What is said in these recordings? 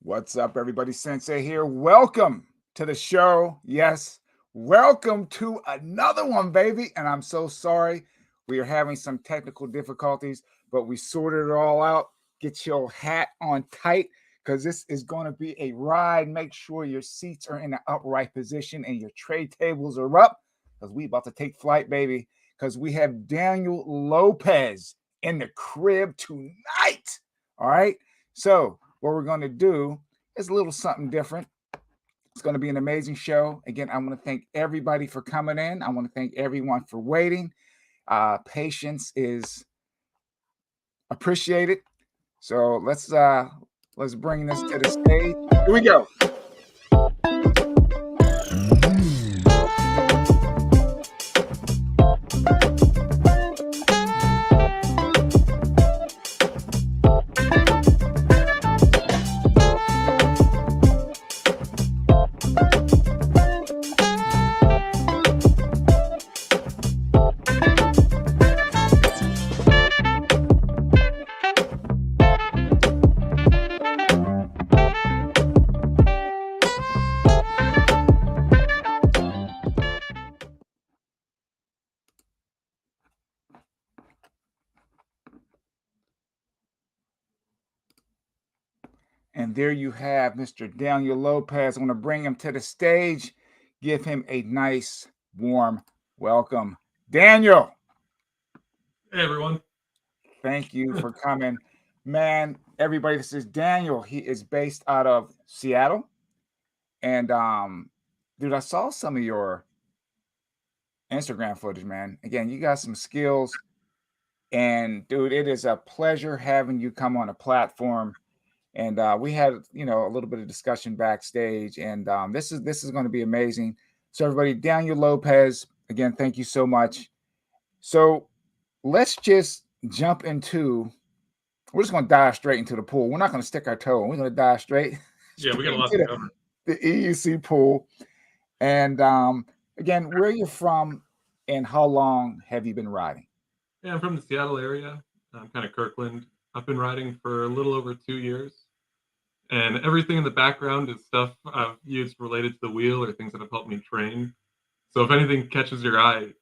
What's up, everybody? Sensei here. Welcome to the show. Yes, welcome to another one, baby. And I'm so sorry. We are having some technical difficulties, but we sorted it all out. Get your hat on tight because this is going to be a ride. Make sure your seats are in the upright position and your tray tables are up because we about to take flight, baby. Because we have Daniel Lopez in the crib tonight. All right. So, what we're going to do is a little something different. It's going to be an amazing show. Again, I want to thank everybody for coming in. I want to thank everyone for waiting. Patience is appreciated. So let's bring this to the stage. Here we go. And there you have Mr. Daniel Lopez. I want to bring him to the stage, give him a nice, warm welcome. Daniel. Hey, everyone. Thank you for coming. Man, everybody, this is Daniel. He is based out of Seattle. And dude, I saw some of your Instagram footage, man. Again, you got some skills. And dude, it is a pleasure having you come on a platform. And we had, a little bit of discussion backstage. And this is going to be amazing. So everybody, Daniel Lopez, again, thank you so much. So let's just jump into. We're just going to dive straight into the pool. We're not going to stick our toe in. We're going to dive straight. Yeah, we got a lot to cover. The EUC pool. And again, where are you from and how long have you been riding? Yeah, I'm from the Seattle area. I'm kind of Kirkland. I've been riding for a little over 2 years. And everything in the background is stuff I've used related to the wheel or things that have helped me train. So if anything catches your eye,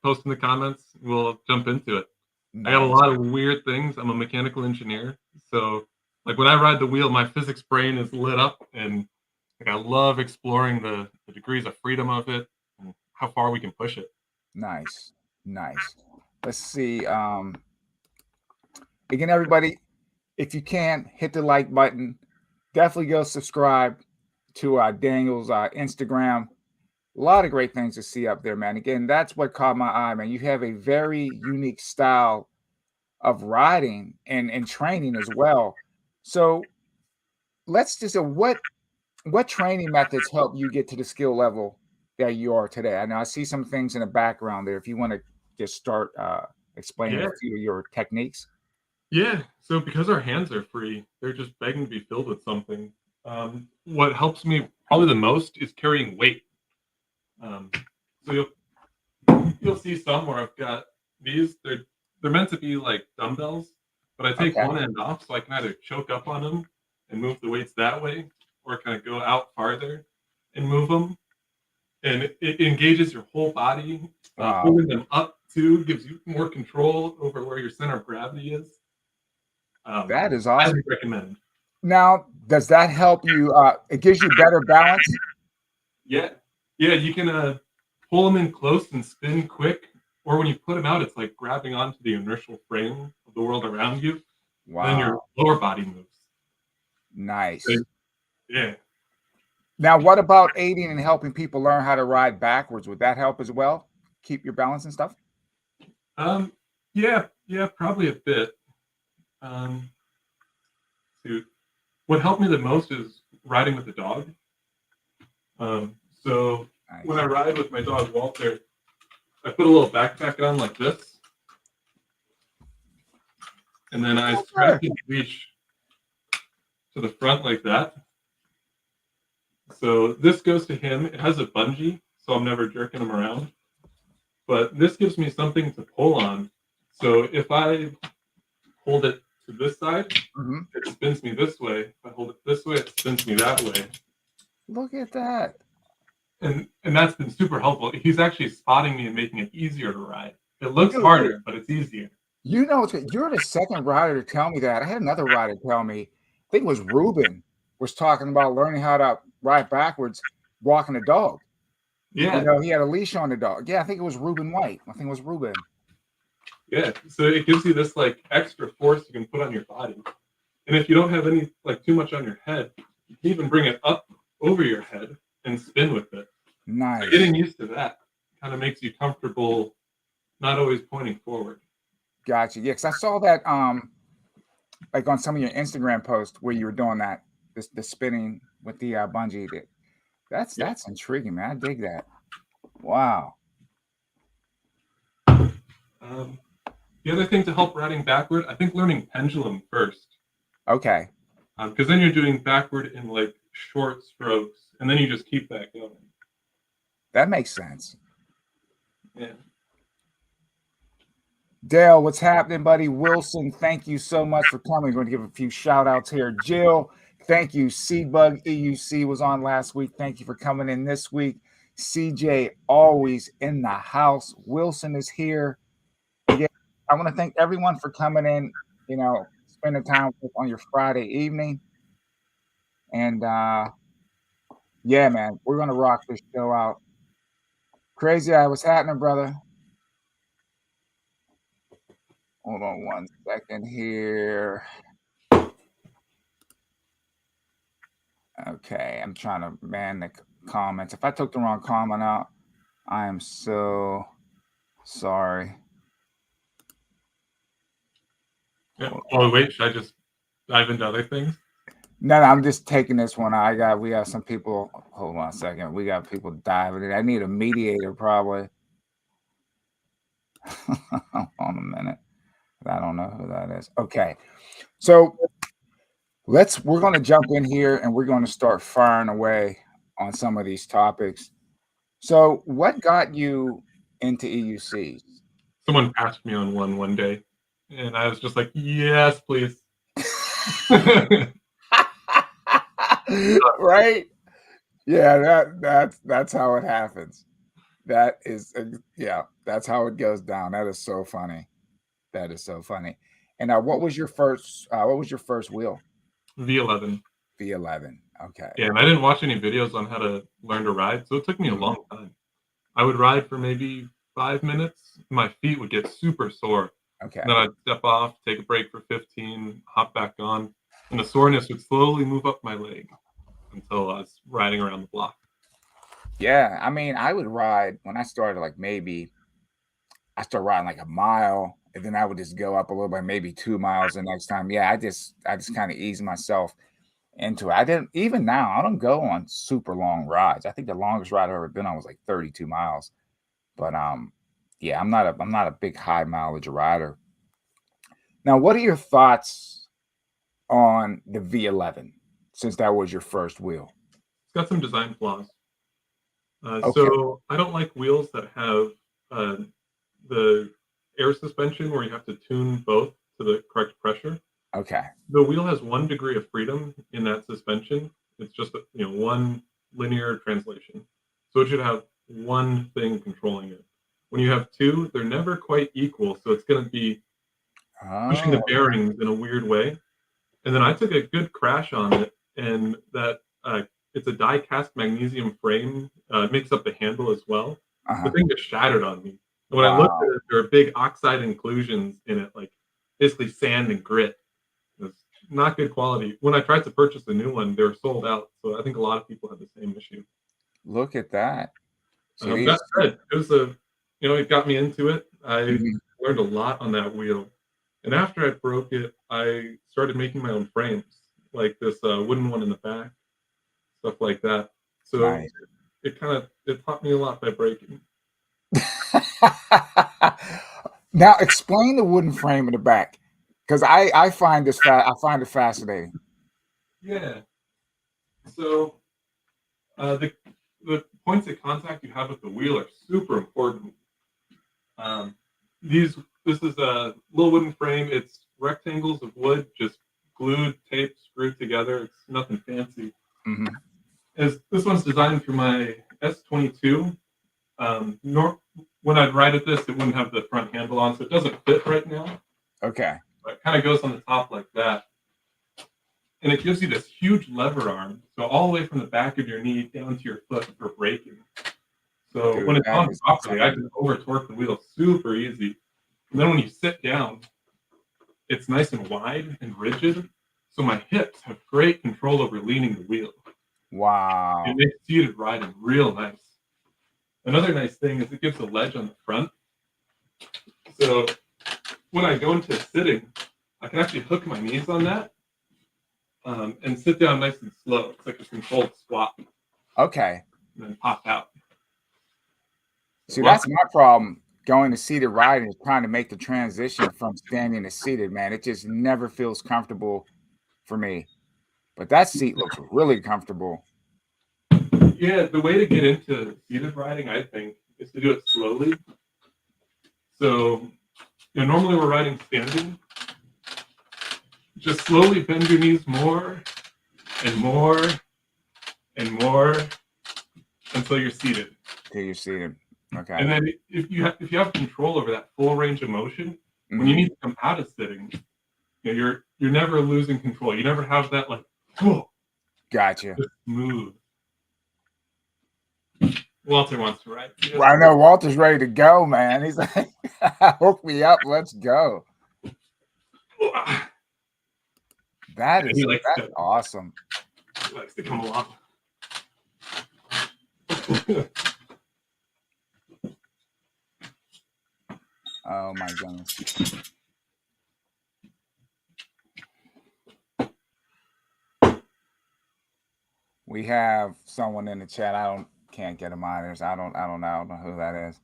post in the comments. We'll jump into it. Nice. I got a lot of weird things. I'm a mechanical engineer. So like when I ride the wheel, my physics brain is lit up and I love exploring the degrees of freedom of it and how far we can push it. Nice. Let's see. Again, everybody, if you can, hit the like button. Definitely go subscribe to Daniel's Instagram. A lot of great things to see up there, man. Again, that's what caught my eye, man. You have a very unique style of riding and training as well. So let's just say what training methods help you get to the skill level that you are today? I know I see some things in the background there. If you want to just start explaining a few of your techniques. Yeah. So because our hands are free, they're just begging to be filled with something. What helps me probably the most is carrying weight. So you'll see some where I've got these. They're meant to be like dumbbells, but I take one end off so I can either choke up on them and move the weights that way, or kind of go out farther and move them. And it engages your whole body. Moving them up too gives you more control over where your center of gravity is. That is awesome. I recommend. Now, does that help you? It gives you better balance? Yeah, you can pull them in close and spin quick. Or when you put them out, it's like grabbing onto the inertial frame of the world around you. Wow. Then your lower body moves. Nice. So, yeah. Now, what about aiding and helping people learn how to ride backwards? Would that help as well? Keep your balance and stuff? Yeah, probably a bit. What helped me the most is riding with the dog. So nice. When I ride with my dog Walter, I put a little backpack on like this, and then I strap his leash to the front like that. So this goes to him. It has a bungee, so I'm never jerking him around. But this gives me something to pull on. So if I hold it to this side, Mhm. it spins me this way. If I hold it this way, it spins me that way. Look at that. And that's been super helpful. He's actually spotting me and making it easier to ride. It looks harder, but it's easier. You know, you're the second rider to tell me that. I had another rider tell me, I think it was Ruben, was talking about learning how to ride backwards, walking a dog. Yeah. You know, he had a leash on the dog. Yeah, I think it was Ruben White. I think it was Ruben. Yeah. So it gives you this like extra force you can put on your body. And if you don't have any like too much on your head, you can even bring it up over your head and spin with it. Nice. So getting used to that kind of makes you comfortable, not always pointing forward. Gotcha. Yeah, because I saw that like on some of your Instagram posts where you were doing that, the spinning with the bungee. That's intriguing, man. I dig that. Wow. The other thing to help riding backward, I think learning pendulum first. Okay. Because then you're doing backward in like short strokes, and then you just keep that going. That makes sense. Yeah. Dale, what's happening, buddy? Wilson, thank you so much for coming. We're going to give a few shout outs here. Jill, thank you. Seabug EUC was on last week. Thank you for coming in this week. CJ, always in the house. Wilson is here. Yeah, I want to thank everyone for coming in, you know, spending time on your Friday evening. And yeah, man, we're going to rock this show out. Crazy Eye, what's happening, brother? Hold on one second here. Okay, I'm trying to man the comments. If I took the wrong comment out, I am so sorry. Yeah. Oh wait, should I just dive into other things? No, I'm just taking this one. We got some people. Hold on a second. We got people diving in. I need a mediator probably. Hold on a minute. I don't know who that is. Okay, so we're going to jump in here and we're going to start firing away on some of these topics. So, what got you into EUCs? Someone asked me on one day, and I was just like, "Yes, please." Right? Yeah, that's how it happens. That is that's how it goes down. That is so funny. That is so funny. And what was your first wheel? V11. V11. Okay. Yeah, and I didn't watch any videos on how to learn to ride, so it took me a long time. I would ride for maybe 5 minutes. My feet would get super sore. Okay. And then I'd step off, take a break for 15, hop back on, and the soreness would slowly move up my leg until I was riding around the block. Yeah, I mean, I would ride when I started I started riding like a mile, and then I would just go up a little bit, maybe 2 miles the next time. Yeah, I just kind of eased myself into it. I didn't even now. I don't go on super long rides. I think the longest ride I've ever been on was like 32 miles. But yeah, I'm not a big high mileage rider. Now, what are your thoughts on the V11 since that was your first wheel? It's got some design flaws. Okay. So I don't like wheels that have the air suspension where you have to tune both to the correct pressure. Okay. The wheel has 1 degree of freedom in that suspension. It's just one linear translation. So it should have one thing controlling it. When you have 2, they're never quite equal. So it's going to be pushing the bearings in a weird way. And then I took a good crash on it, and that it's a die-cast magnesium frame. It makes up the handle as well. The thing just shattered on me. And when I looked at it, there are big oxide inclusions in it, like basically sand and grit. It's not good quality. When I tried to purchase a new one, they were sold out. So I think a lot of people had the same issue. Look at that. So that said, it was it got me into it. I Mhm. learned a lot on that wheel. And after I broke it, I started making my own frames, like this wooden one in the back, stuff like that. So Nice. it taught me a lot by breaking. Now explain the wooden frame in the back, because I find it fascinating. Yeah. So the points of contact you have with the wheel are super important. This is a little wooden frame. It's rectangles of wood, just glued, taped, screwed together. It's nothing fancy. Mm-hmm. This one's designed for my S22. When I'd ride at this, it wouldn't have the front handle on, so it doesn't fit right now. Okay. But it kind of goes on the top like that. And it gives you this huge lever arm, so all the way from the back of your knee down to your foot for braking. So Dude, when it's that on is properly, I insane. can over torque the wheel super easy. And then when you sit down, it's nice and wide and rigid, so my hips have great control over leaning the wheel. Wow. It makes seated riding real nice. Another nice thing is it gives a ledge on the front. So when I go into sitting, I can actually hook my knees on that and sit down nice and slow. It's like a controlled squat. Okay. And then pop out. See, that's my problem going to seated riding is trying to make the transition from standing to seated, man. It just never feels comfortable for me. But that seat looks really comfortable. Yeah, the way to get into seated riding, I think, is to do it slowly. So, normally we're riding standing. Just slowly bend your knees more and more and more until you're seated. Till you're seated. Okay. And then if you have control over that full range of motion, when you need to come out of sitting, you're never losing control. You never have that like, whoa. Gotcha. Smooth. Walter wants to ride. Well, I know Walter's ready to go, man. He's like, hook me up, let's go. That's awesome. He likes to come along. Oh my goodness. We have someone in the chat. Can't get him either. I don't know who that is.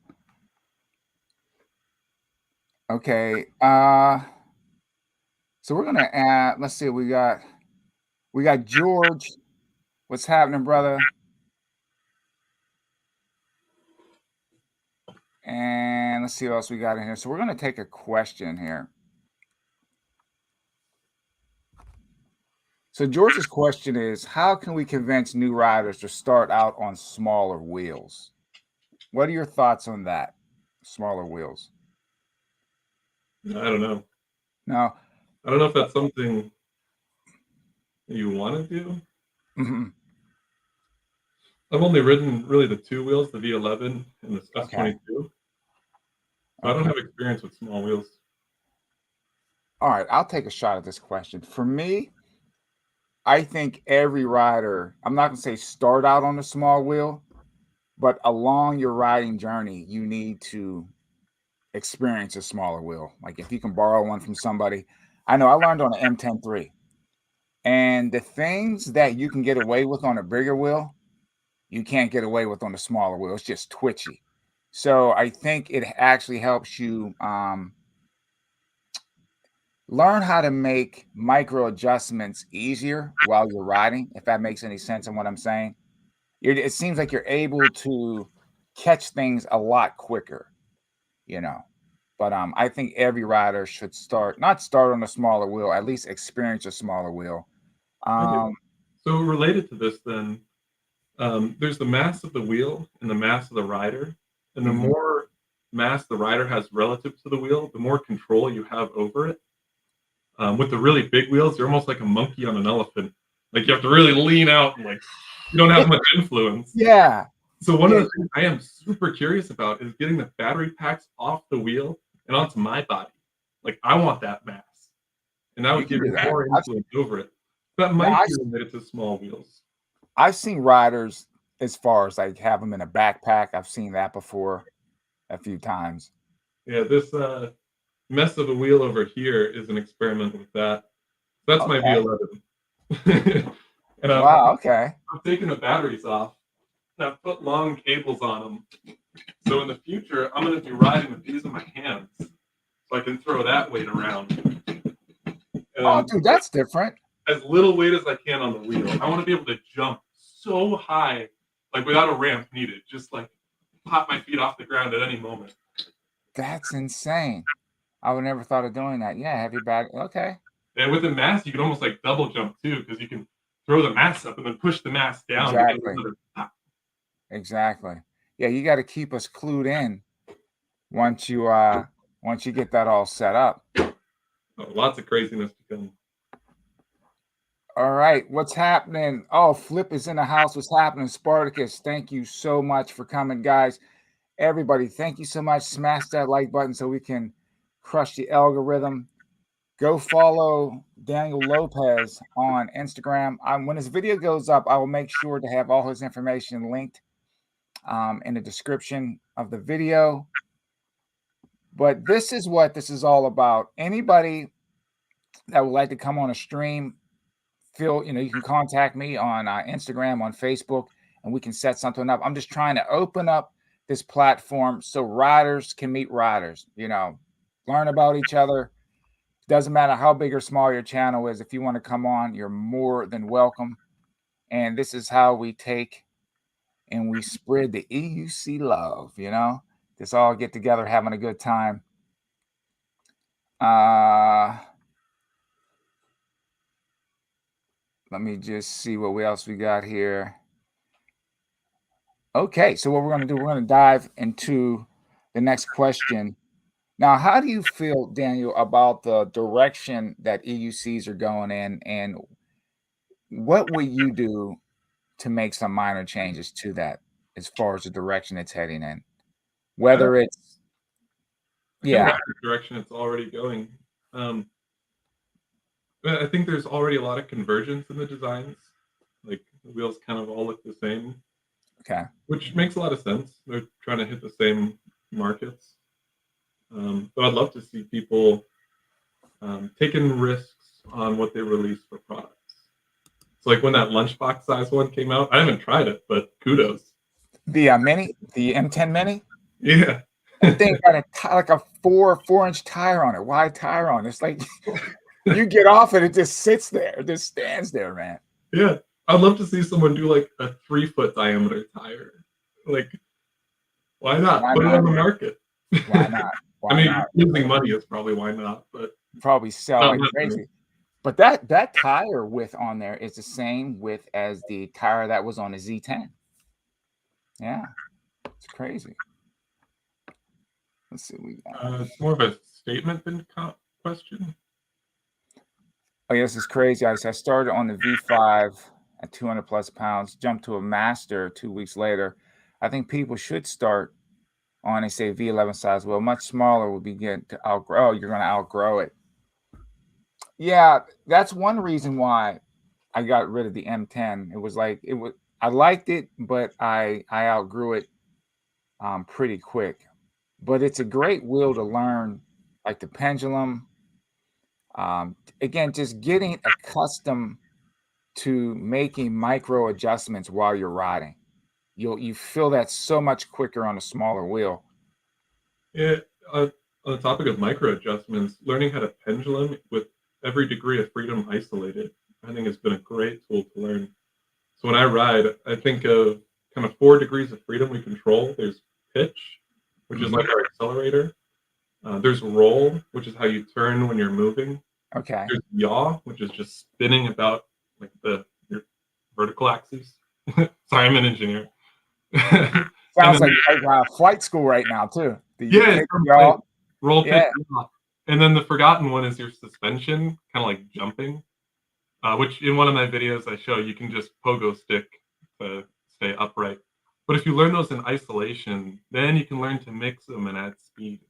Okay. So we're gonna add, let's see, we got George. What's happening, brother? And let's see what else we got in here. So we're gonna take a question here. So George's question is, how can we convince new riders to start out on smaller wheels? What are your thoughts on that? Smaller wheels. I don't know. No. I don't know if that's something you want to do. Mm-hmm. I've only ridden really the two wheels, the V11 and the S22. Okay. So I don't have experience with small wheels. All right, I'll take a shot at this question. For me, I think every rider, I'm not going to say start out on a small wheel, but along your riding journey, you need to experience a smaller wheel. Like if you can borrow one from somebody. I know I learned on an M10 III. And the things that you can get away with on a bigger wheel, you can't get away with on a smaller wheel. It's just twitchy. So I think it actually helps you learn how to make micro adjustments easier while you're riding, if that makes any sense in what I'm saying. It seems like you're able to catch things a lot quicker, But I think every rider should not start on a smaller wheel, at least experience a smaller wheel. So related to this then, there's the mass of the wheel and the mass of the rider. And the more mass the rider has relative to the wheel, the more control you have over it. With the really big wheels, you're almost like a monkey on an elephant. Like you have to really lean out and you don't have much influence. Yeah. So one of the things I am super curious about is getting the battery packs off the wheel and onto my body. Like I want that mass. And that would give me more influence over it. That might be related to small wheels. I've seen riders as far as like have them in a backpack. I've seen that before a few times. Yeah, this mess of a wheel over here is an experiment with that. That's my V11. And wow, I'm taking the batteries off and I've put long cables on them. So in the future, I'm going to be riding with these in my hands so I can throw that weight around. And dude, that's different. As little weight as I can on the wheel. I want to be able to jump so high, like without a ramp needed, just like pop my feet off the ground at any moment. That's insane. I would never thought of doing that. Yeah, heavy bag. Okay. And with the mass, you can almost like double jump too, because you can throw the mass up and then push the mass down to get Exactly. another pop. Exactly. Yeah, you got to keep us clued in once you get that all set up. Oh, lots of craziness to come. All right, what's happening? Oh, Flip is in the house. What's happening? Spartacus, thank you so much for coming, guys. Everybody, thank you so much. Smash that like button so we can crush the algorithm. Go follow Daniel Lopez on Instagram. When this video goes up, I will make sure to have all his information linked in the description of the video. But this is what this is all about. Anybody that would like to come on a stream, you can contact me on Instagram, on Facebook, and we can set something up. I'm just trying to open up this platform so riders can meet riders, learn about each other. Doesn't matter how big or small your channel is. If you want to come on, you're more than welcome. And this is how we take and we spread the EUC love, Just all get together having a good time. Let me just see what else we got here. Okay, so what we're going to do, we're going to dive into the next question. Now, how do you feel, Daniel, about the direction that EUCs are going in, and what will you do to make some minor changes to that as far as the direction it's heading in? Whether it's, I kind of like the direction it's already going. I think there's already a lot of convergence in the designs. Like the wheels kind of all look the same. Okay. Which makes a lot of sense. They're trying to hit the same markets. But I'd love to see people taking risks on what they release for products. It's like when that lunchbox size one came out. I haven't tried it, but kudos. The Mini, the M10 Mini? Yeah. That thing got like a 4-inch tire on it, wide tire on it. It's like you get off it just sits there. It just stands there, man. Yeah. I'd love to see someone do like a 3-foot diameter tire. Like, why not? Put it on the market. Why not? I mean, losing money is probably why not, but probably sell like crazy. But that tire width on there is the same width as the tire that was on the Z10. Yeah, it's crazy. Let's see what we got. It's more of a statement than question. Oh, yeah, this is crazy. I started on the V5 at 200 plus pounds, jumped to a master 2 weeks later. I think people should start on a say V11 size wheel. Much smaller would be good to outgrow. You're going to outgrow it. Yeah, that's one reason why I got rid of the M10. It was like I liked it, but I outgrew it pretty quick. But it's a great wheel to learn, like the pendulum. Again, just getting accustomed to making micro adjustments while you're riding. You feel that so much quicker on a smaller wheel. Yeah. On the topic of micro adjustments, learning how to pendulum with every degree of freedom isolated, I think has been a great tool to learn. So when I ride, I think of kind of 4 degrees of freedom we control. There's pitch, which is like our accelerator. There's roll, which is how you turn when you're moving. Okay. There's yaw, which is just spinning about like your vertical axis. Sorry, I'm an engineer. Sounds like flight school right now too. Yeah, roll, pitch, yaw. And then the forgotten one is your suspension, kind of like jumping. Which in one of my videos I show you can just pogo stick to stay upright. But if you learn those in isolation, then you can learn to mix them and add speed.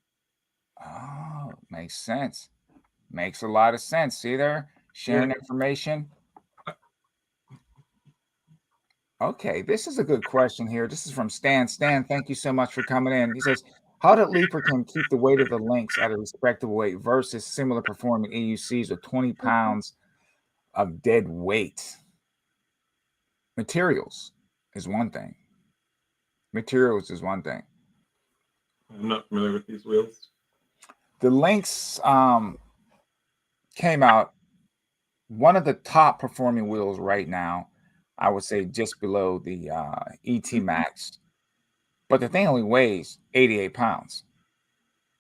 Oh, makes sense. Makes a lot of sense. See there? Sharing information. Okay, this is a good question here. This is from Stan. Stan, thank you so much for coming in. He says, how did Leaperton keep the weight of the links at a respectable weight versus similar performing EUCs with 20 pounds of dead weight? Materials is one thing. I'm not familiar with these wheels. The links came out, one of the top performing wheels right now, I would say just below the ET Max. But the thing only weighs 88 pounds.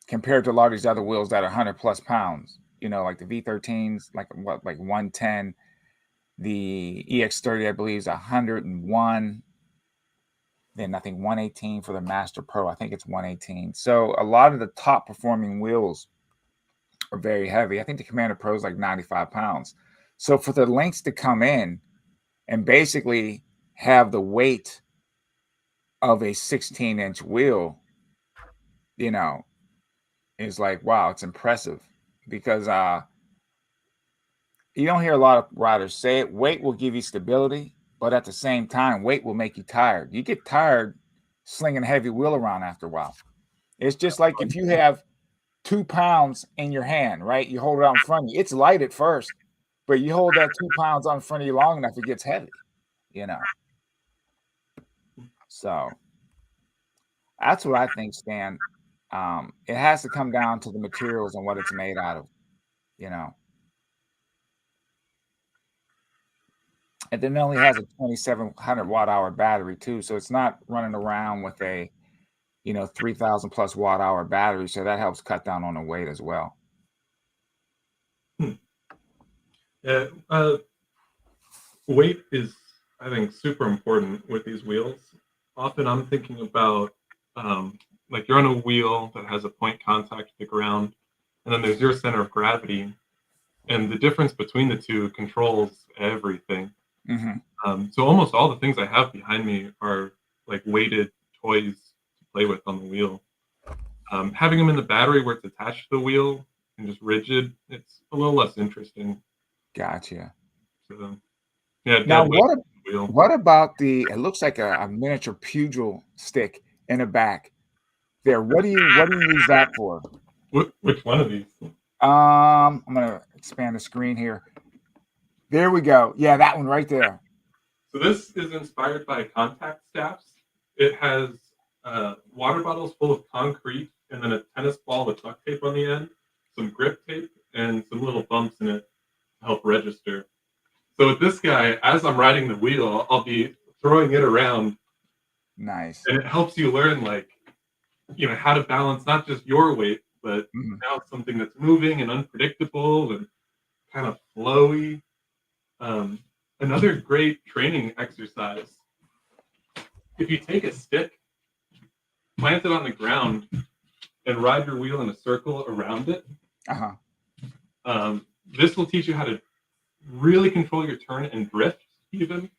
compared to a lot of these other wheels that are 100+ pounds. Like the V13s, like 110. The EX30, I believe, is 101. Then I think 118 for the Master Pro. I think it's 118. So a lot of the top performing wheels are very heavy. I think the Commander Pro is like 95 pounds. So for the Lynx to come in and basically have the weight of a 16-inch wheel, is like, wow, it's impressive. Because you don't hear a lot of riders say it. Weight will give you stability, but at the same time, weight will make you tired. You get tired slinging a heavy wheel around after a while. It's just like if you have 2 pounds in your hand, right? You hold it out in front of you. It's light at first, but you hold that 2 pounds out in front of you long enough, it gets heavy, So that's what I think, Stan. It has to come down to the materials and what it's made out of, And then it only has a 2,700 watt hour battery too, so it's not running around with a 3,000 plus watt hour battery, so that helps cut down on the weight as well. Yeah, weight is, I think, super important with these wheels. Often I'm thinking about like you're on a wheel that has a point contact with the ground, and then there's your center of gravity, and the difference between the two controls everything. So almost all the things I have behind me are like weighted toys to play with on the wheel. Having them in the battery where it's attached to the wheel and just rigid, it's a little less interesting. Gotcha. So, yeah. Now, what about it looks like a miniature pugil stick in the back there. What do you use that for? Which one of these? I'm gonna expand the screen here. There we go. Yeah, that one right there. So this is inspired by contact staffs. It has water bottles full of concrete and then a tennis ball with duct tape on the end, some grip tape, and some little bumps in it to help register. So with this guy, as I'm riding the wheel, I'll be throwing it around. Nice. And it helps you learn, like, how to balance not just your weight, but now something that's moving and unpredictable and kind of flowy. Another great training exercise, if you take a stick, plant it on the ground, and ride your wheel in a circle around it, this will teach you how to really control your turn and drift even.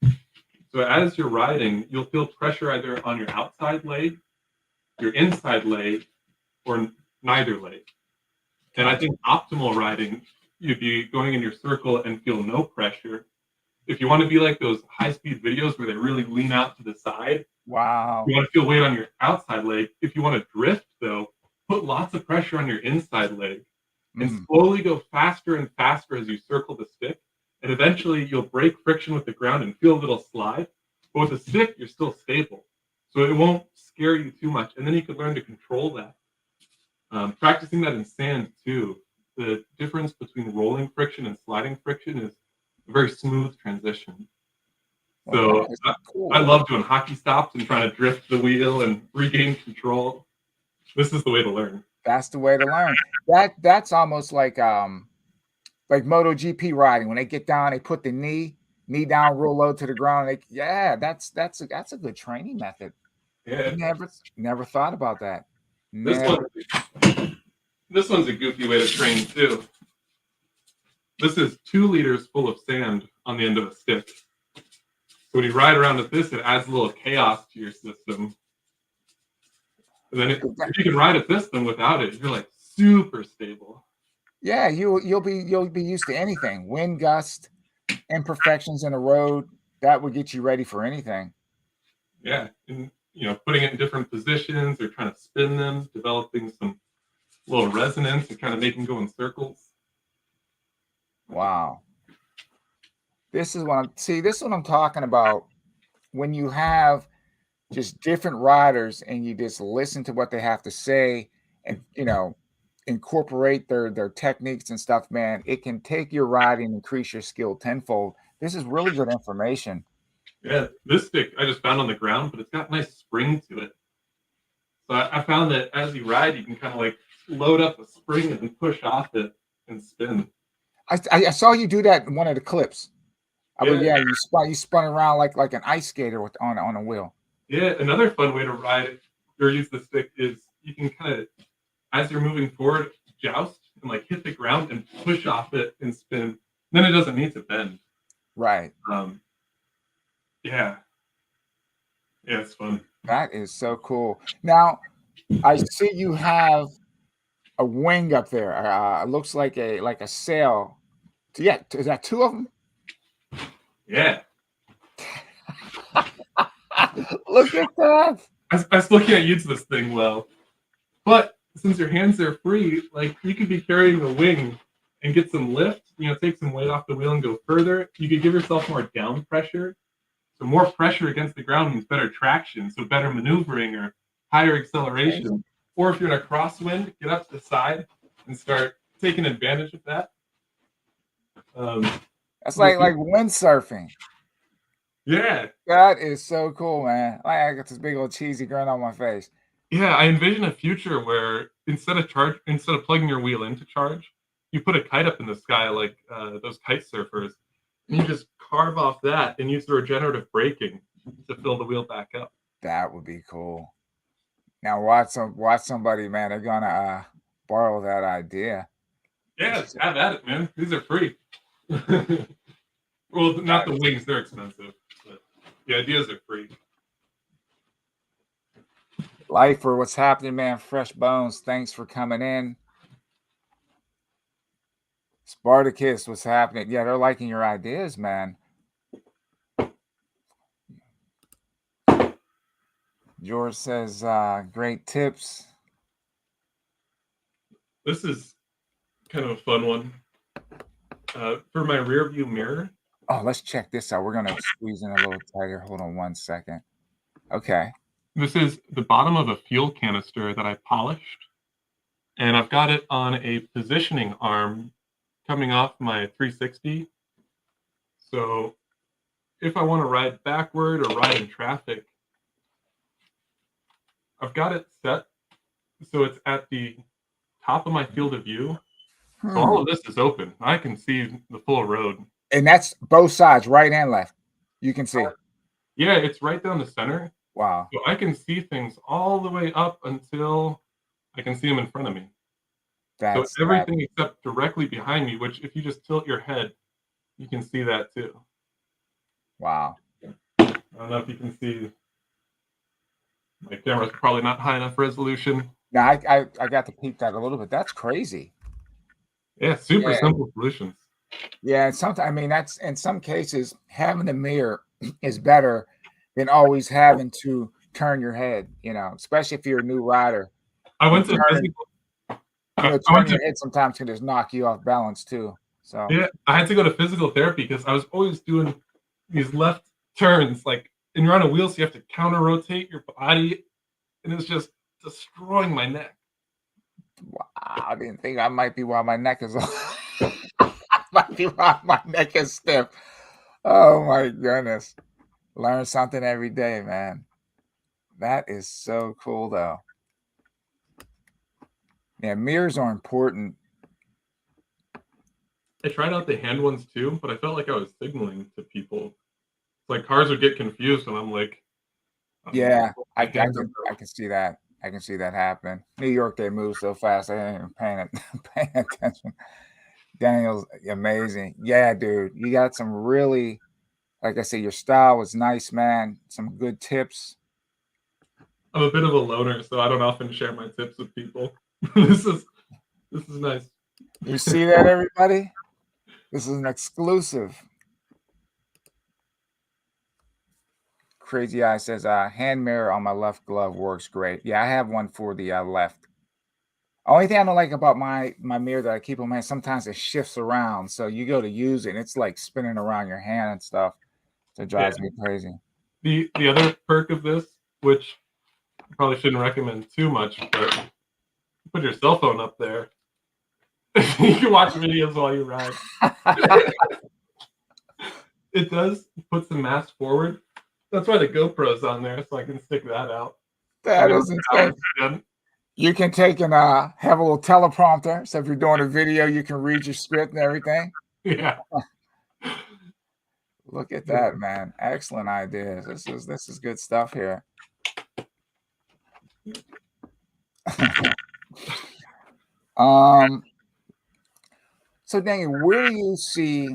So as you're riding, you'll feel pressure either on your outside leg, your inside leg, or neither leg. And I think optimal riding, you'd be going in your circle and feel no pressure. If you want to be like those high-speed videos where they really lean out to the side, wow, you want to feel weight on your outside leg. If you want to drift, though, put lots of pressure on your inside leg and slowly go faster and faster as you circle the stick. And eventually you'll break friction with the ground and feel a little slide. But with the stick, you're still stable. So it won't scare you too much. And then you can learn to control that. Practicing that in sand, too. The difference between rolling friction and sliding friction is a very smooth transition. So cool. I love doing hockey stops and trying to drift the wheel and regain control. This is the way to learn. That's the way to learn. That's almost like MotoGP riding. When they get down, they put the knee down real low to the ground. That's a good training method. Yeah. Never thought about that. This one's a goofy way to train too. This is 2 liters full of sand on the end of a stick. So when you ride around with this, it adds a little chaos to your system. And then if you can ride a system without it, you're like super stable. Yeah, you'll be used to anything. Wind gust, imperfections in the road, that would get you ready for anything. Yeah, and putting it in different positions or trying to spin them, developing some little resonance and kind of make them go in circles. Wow. This is what I'm talking about. When you have just different riders and you just listen to what they have to say and incorporate their techniques and stuff, man, it can take your riding and increase your skill tenfold. This is really good information. Yeah, this stick I just found on the ground, but it's got nice spring to it. So I found that as you ride, you can kind of like load up a spring and then push off it and spin. I saw you do that in one of the clips. But Yeah. yeah, you spun around like an ice skater on a wheel. Yeah, another fun way to ride it or use the stick is you can kind of, as you're moving forward, joust and like hit the ground and push off it and spin. Then it doesn't need to bend. Right. Yeah. Yeah, it's fun. That is so cool. Now, I see you have a wing up there. It looks like a sail. Yeah, is that two of them? Yeah. Look at that. I was looking at use this thing well. But since your hands are free, like you could be carrying a wing and get some lift, take some weight off the wheel and go further. You could give yourself more down pressure. So more pressure against the ground means better traction, so better maneuvering or higher acceleration. Or if you're in a crosswind, get up to the side and start taking advantage of that. That's like windsurfing. Yeah. That is so cool, man. I got this big old cheesy grin on my face. Yeah, I envision a future where instead of plugging your wheel into charge, you put a kite up in the sky like those kite surfers, and you just carve off that and use the regenerative braking to fill the wheel back up. That would be cool. Now watch somebody, man. They're gonna borrow that idea. Yeah, have at it, man. These are free. Well, not the wings; they're expensive. But the ideas are free. Lifer, what's happening, man? Fresh Bones, thanks for coming in. Spartacus, what's happening? Yeah, they're liking your ideas, man. George says, great tips. This is kind of a fun one. For my rear view mirror. Oh, let's check this out. We're going to squeeze in a little tighter. Hold on 1 second. Okay. This is the bottom of a fuel canister that I polished. And I've got it on a positioning arm coming off my 360. So if I want to ride backward or ride in traffic, I've got it set so it's at the top of my field of view. So all of this is open. I can see the full road. And that's both sides, right and left. You can see. Yeah, it's right down the center. Wow. So I can see things all the way up until I can see them in front of me. So everything except directly behind me, which if you just tilt your head, you can see that too. Wow. I don't know if you can see. My camera's probably not high enough resolution. Now I got to peep that a little bit. That's crazy. Yeah, super simple solutions. Yeah, and sometimes, I mean, that's in some cases having a mirror is better than always having to turn your head. Especially if you're a new rider. I went to physical. Turning your head sometimes can just knock you off balance too. So yeah, I had to go to physical therapy because I was always doing these left turns, like, and you're on a wheel, so you have to counter rotate your body, and it's just destroying my neck. Wow, I didn't think I might be why my neck is might be why my neck is stiff. Oh my goodness. Learn something every day, man. That is so cool though. Yeah, mirrors are important. I tried out the hand ones too, but I felt like I was signaling to people. It's like cars would get confused, and I'm like, yeah, I can see that. I can see that happen. New York, they move so fast. I ain't even paying attention. Daniel's amazing. Yeah, dude, you got some really, like I said, your style was nice, man. Some good tips. I'm a bit of a loner, so I don't often share my tips with people. This is nice. You see that, everybody? This is an exclusive. Crazy Eye says, hand mirror on my left glove works great. Yeah, I have one for the left. Only thing I don't like about my mirror that I keep on my hand, sometimes it shifts around. So you go to use it, and it's like spinning around your hand and stuff. So it drives me crazy. The other perk of this, which I probably shouldn't recommend too much, but put your cell phone up there. You can watch videos while you ride. It does put some mass forward. That's why the GoPro's on there, so I can stick that out. That is insane. You can take and have a little teleprompter. So if you're doing a video, you can read your script and everything. Yeah. Look at that, man. Excellent ideas. This is good stuff here. So Daniel, where do you see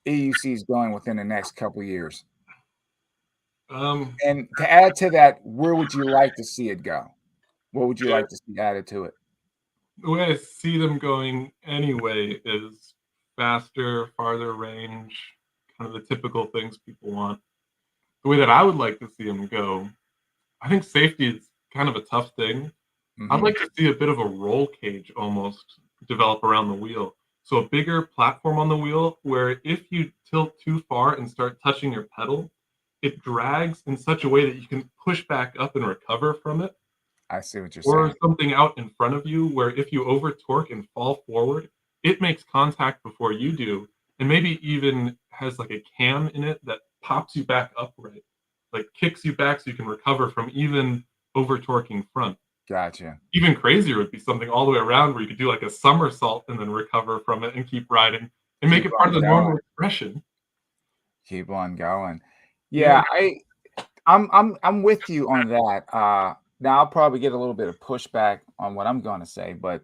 EUCs going within the next couple of years? And to add to that, where would you like to see it go? What would you Yeah, like to see added to it? the way I see them going anyway is faster, farther range, kind of the typical things people want. The way that I would like to see them go, I think safety is kind of a tough thing. I'd like to see a bit of a roll cage almost develop around the wheel. So a bigger platform on the wheel where if you tilt too far and start touching your pedal, it drags in such a way that you can push back up and recover from it. I see what you're Or saying. something out in front of you where if you over torque and fall forward, it makes contact before you do, and maybe even has like a cam in it that pops you back upright, like kicks you back so you can recover from even over torquing front. Gotcha. Even crazier would be something all the way around where you could do like a somersault and then recover from it and keep riding and make Keep it part on of the going. normal expression. Keep on going. Yeah. Yeah, I'm with you on that. Now I'll probably get a little bit of pushback on what I'm going to say, but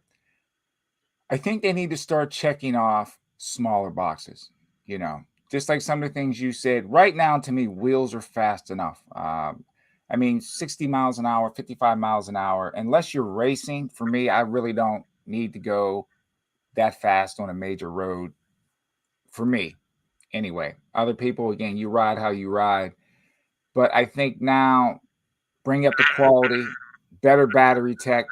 I think they need to start checking off smaller boxes. You know, just like some of the things you said. Right now, to me, wheels are fast enough. I mean, 60 miles an hour, 55 miles an hour. Unless you're racing, for me, I really don't need to go that fast on a major road. For me, anyway. Other people, again, you ride how you ride. But I think now bring up the quality, better battery tech,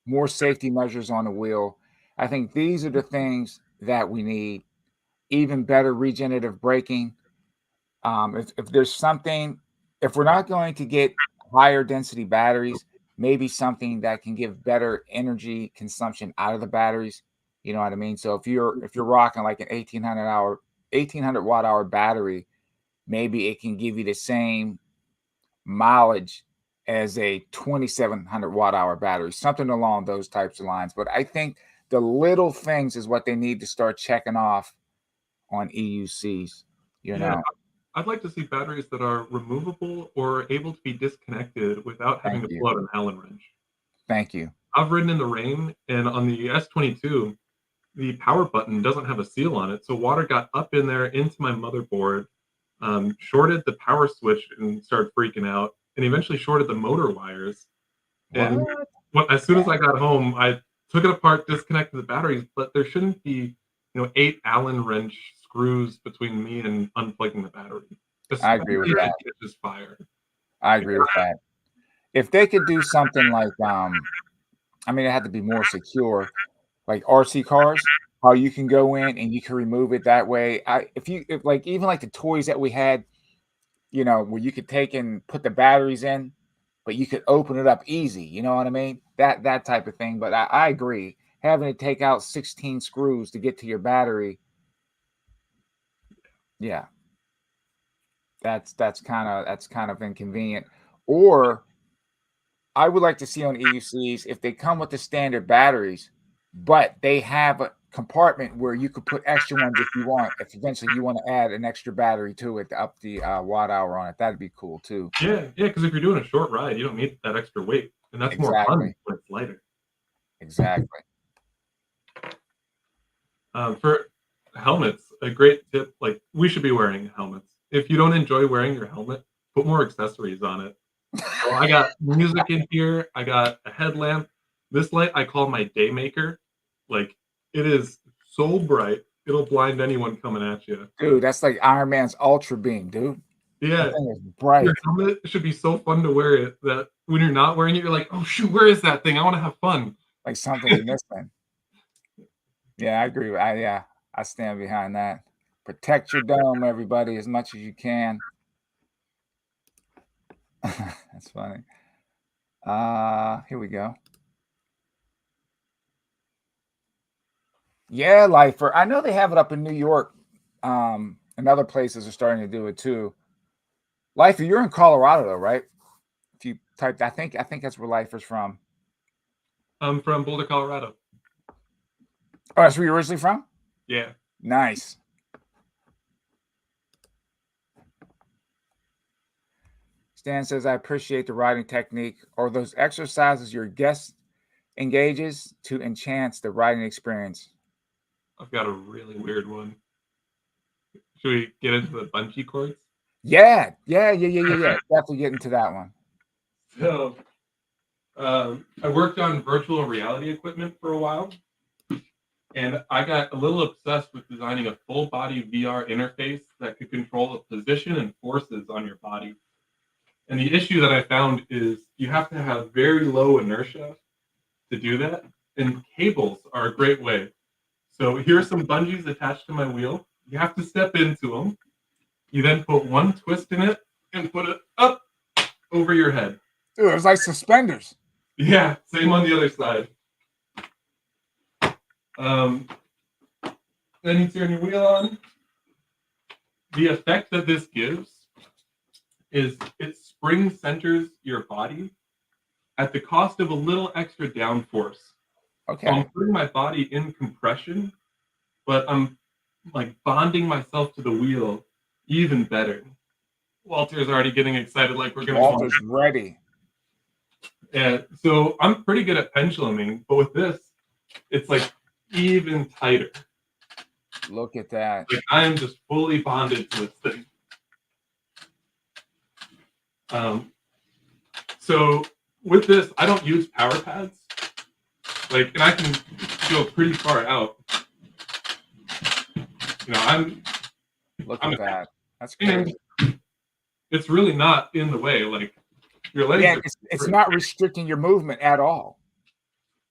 more safety measures on the wheel. I think these are the things that we need. Even better regenerative braking. If there's something, if we're not going to get higher density batteries, maybe something that can give better energy consumption out of the batteries. You know what I mean? So if you're rocking like an 1800 watt hour battery, maybe it can give you the same mileage as a 2700 watt hour battery, something along those types of lines. But I think the little things is what they need to start checking off on EUCs, you Yeah. know. I'd like to see batteries that are removable or able to be disconnected without having Thank to you. pull out an Allen wrench. Thank you. I've ridden in the rain, and on the S22, the power button doesn't have a seal on it, so water got up in there into my motherboard, shorted the power switch and started freaking out, and eventually shorted the motor wires. And What? as soon as I got home, I took it apart, disconnected the batteries, but there shouldn't be, 8 Allen wrench screws between me and unplugging the battery, I especially agree with if that. it catches fire. I agree with that. If they could do something like, I mean, it had to be more secure, like RC cars, how you can go in and you can remove it that way. If like even like the toys that we had, where you could take and put the batteries in, but you could open it up easy. You know what I mean? That type of thing. But I agree. Having to take out 16 screws to get to your battery, yeah, that's kind of inconvenient. Or I would like to see on EUCs if they come with the standard batteries, but they have a compartment where you could put extra ones if you want. If eventually you want to add an extra battery to it to up the watt hour on it, that'd be cool too. Yeah, because if you're doing a short ride, you don't need that extra weight, and that's more fun Exactly. when it's lighter. Exactly. For helmets, a great tip, like we should be wearing helmets. If you don't enjoy wearing your helmet, put more accessories on it. So I got music in here. I got a headlamp. This light I call my day maker. Like it is so bright, it'll blind anyone coming at you. Dude, that's like Iron Man's Ultra Beam, dude. That Yeah, thing is your bright. helmet should be so fun to wear it that when you're not wearing it, you're like, oh shoot, where is that thing? I want to have fun. Like something's missing. Yeah, I agree. I stand behind that. Protect your dome, everybody, as much as you can. That's funny. Here we go. Yeah, Lifer. I know they have it up in New York. And other places are starting to do it too. Lifer, you're in Colorado though, right? If you typed, I think that's where Lifer's from. I'm from Boulder, Colorado. Oh, that's where you're originally from? Yeah. Nice. Stan says, I appreciate the riding technique or those exercises your guest engages to enhance the riding experience. I've got a really weird one. Should we get into the bungee cords? Yeah. Definitely get into that one. So, I worked on virtual reality equipment for a while, and I got a little obsessed with designing a full body VR interface that could control the position and forces on your body. And the issue that I found is you have to have very low inertia to do that, and cables are a great way. So here's some bungees attached to my wheel. You have to step into them. You then put one twist in it and put it up over your head. Dude, it's like suspenders. Yeah, same on the other side. Then you turn your wheel on. The effect that this gives is it spring centers your body at the cost of a little extra downforce. Okay. So I'm putting my body in compression, but I'm like bonding myself to the wheel even better. Walter's already getting excited, like we're gonna. Walter's ready. And so I'm pretty good at penduluming, but with this, it's like even tighter. Look at that. Like I am just fully bonded to this thing. So with this, I don't use power pads. Like, and I can go pretty far out. You know, I'm at that. That's crazy. It's really not in the way. Like your legs. Yeah, it's not restricting your movement at all.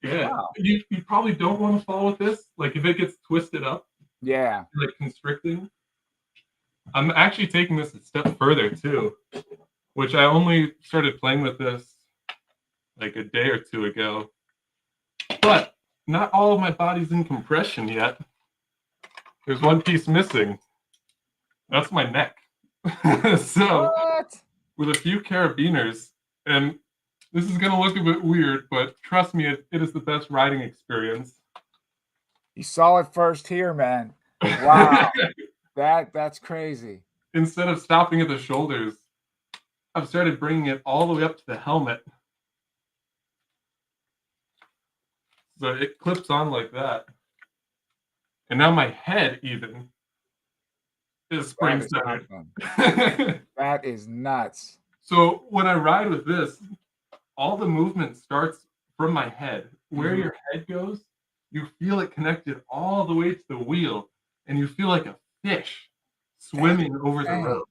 Yeah. Wow. You probably don't want to fall with this. Like if it gets twisted up. Yeah. Like constricting. I'm actually taking this a step further too, which I only started playing with this like a day or two ago. But not all of my body's in compression yet. There's one piece missing. That's my neck. So with a few carabiners, and this is going to look a bit weird, but trust me, it is the best riding experience. You saw it first here, man. Wow. That's crazy. Instead of stopping at the shoulders, I've started bringing it all the way up to the helmet. So it clips on like that. And now my head even is spring centered. That is nuts. So when I ride with this, all the movement starts from my head. Where your head goes, you feel it connected all the way to the wheel, and you feel like a fish swimming over the road.